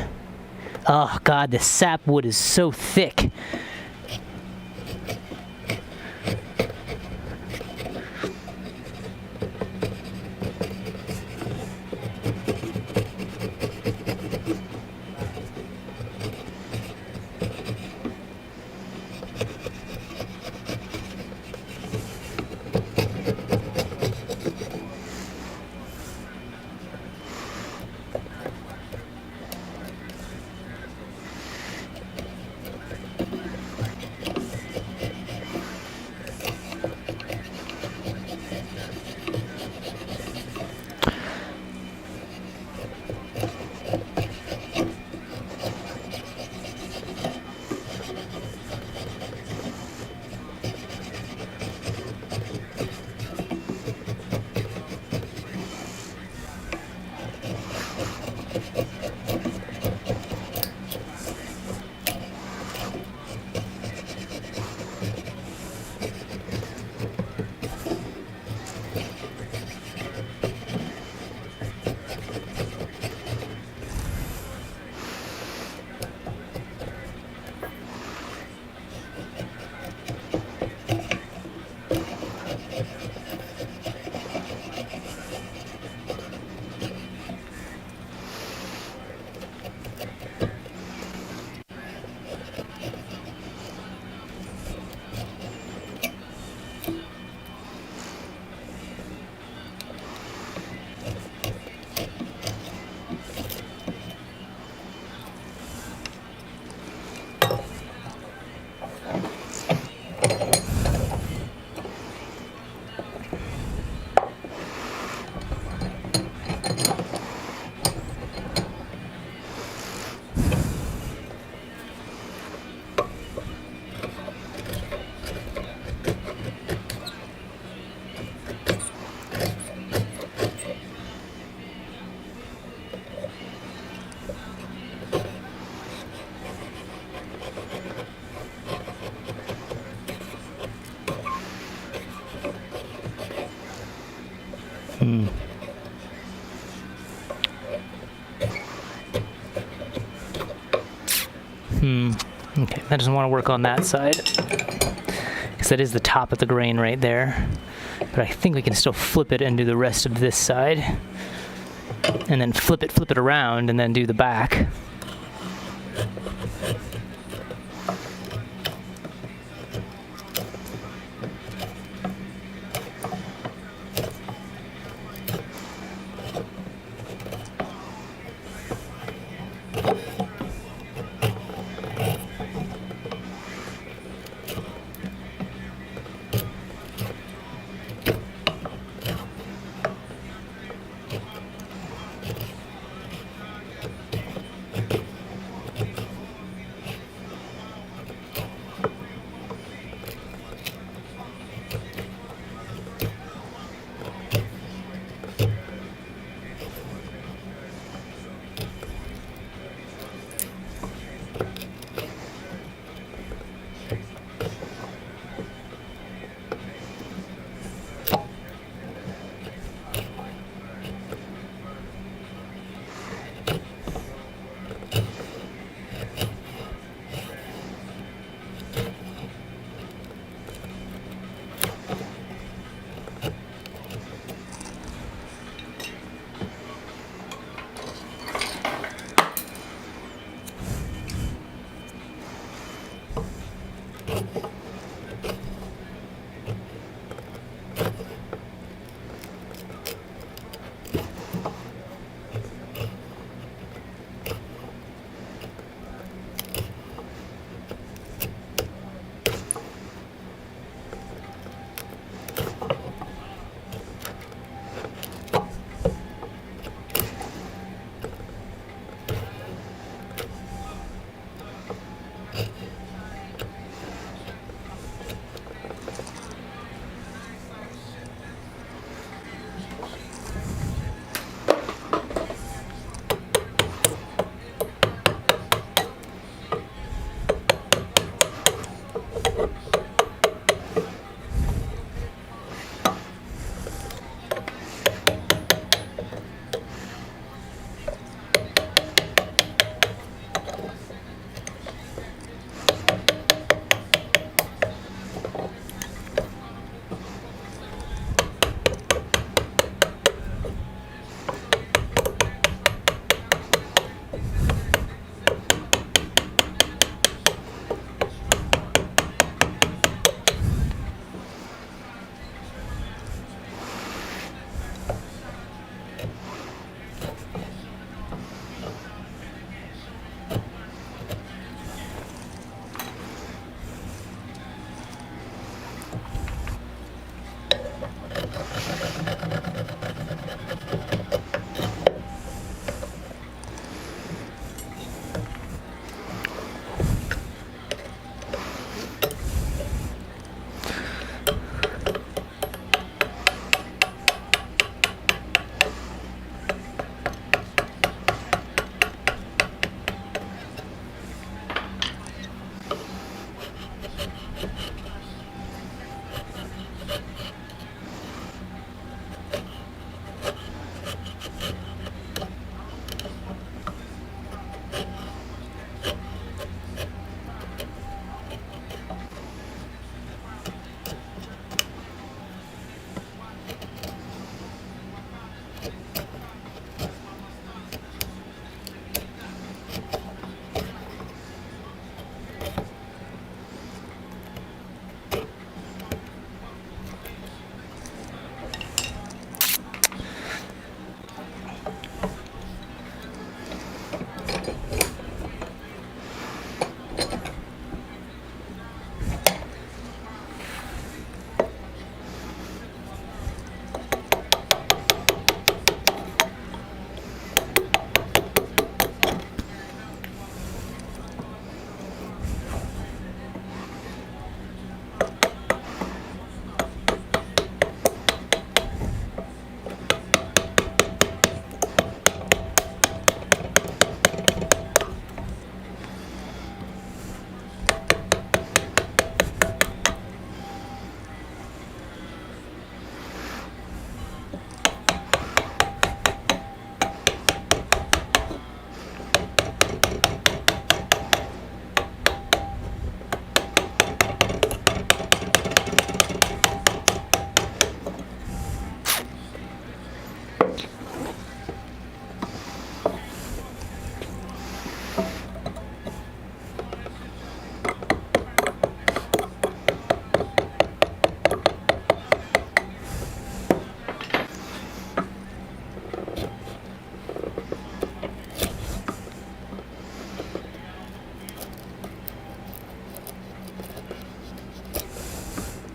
Oh God, the sapwood is so thick. Okay, that doesn't want to work on that side, because that is the top of the grain right there. But I think we can still flip it and do the rest of this side, and then flip it around, and then do the back.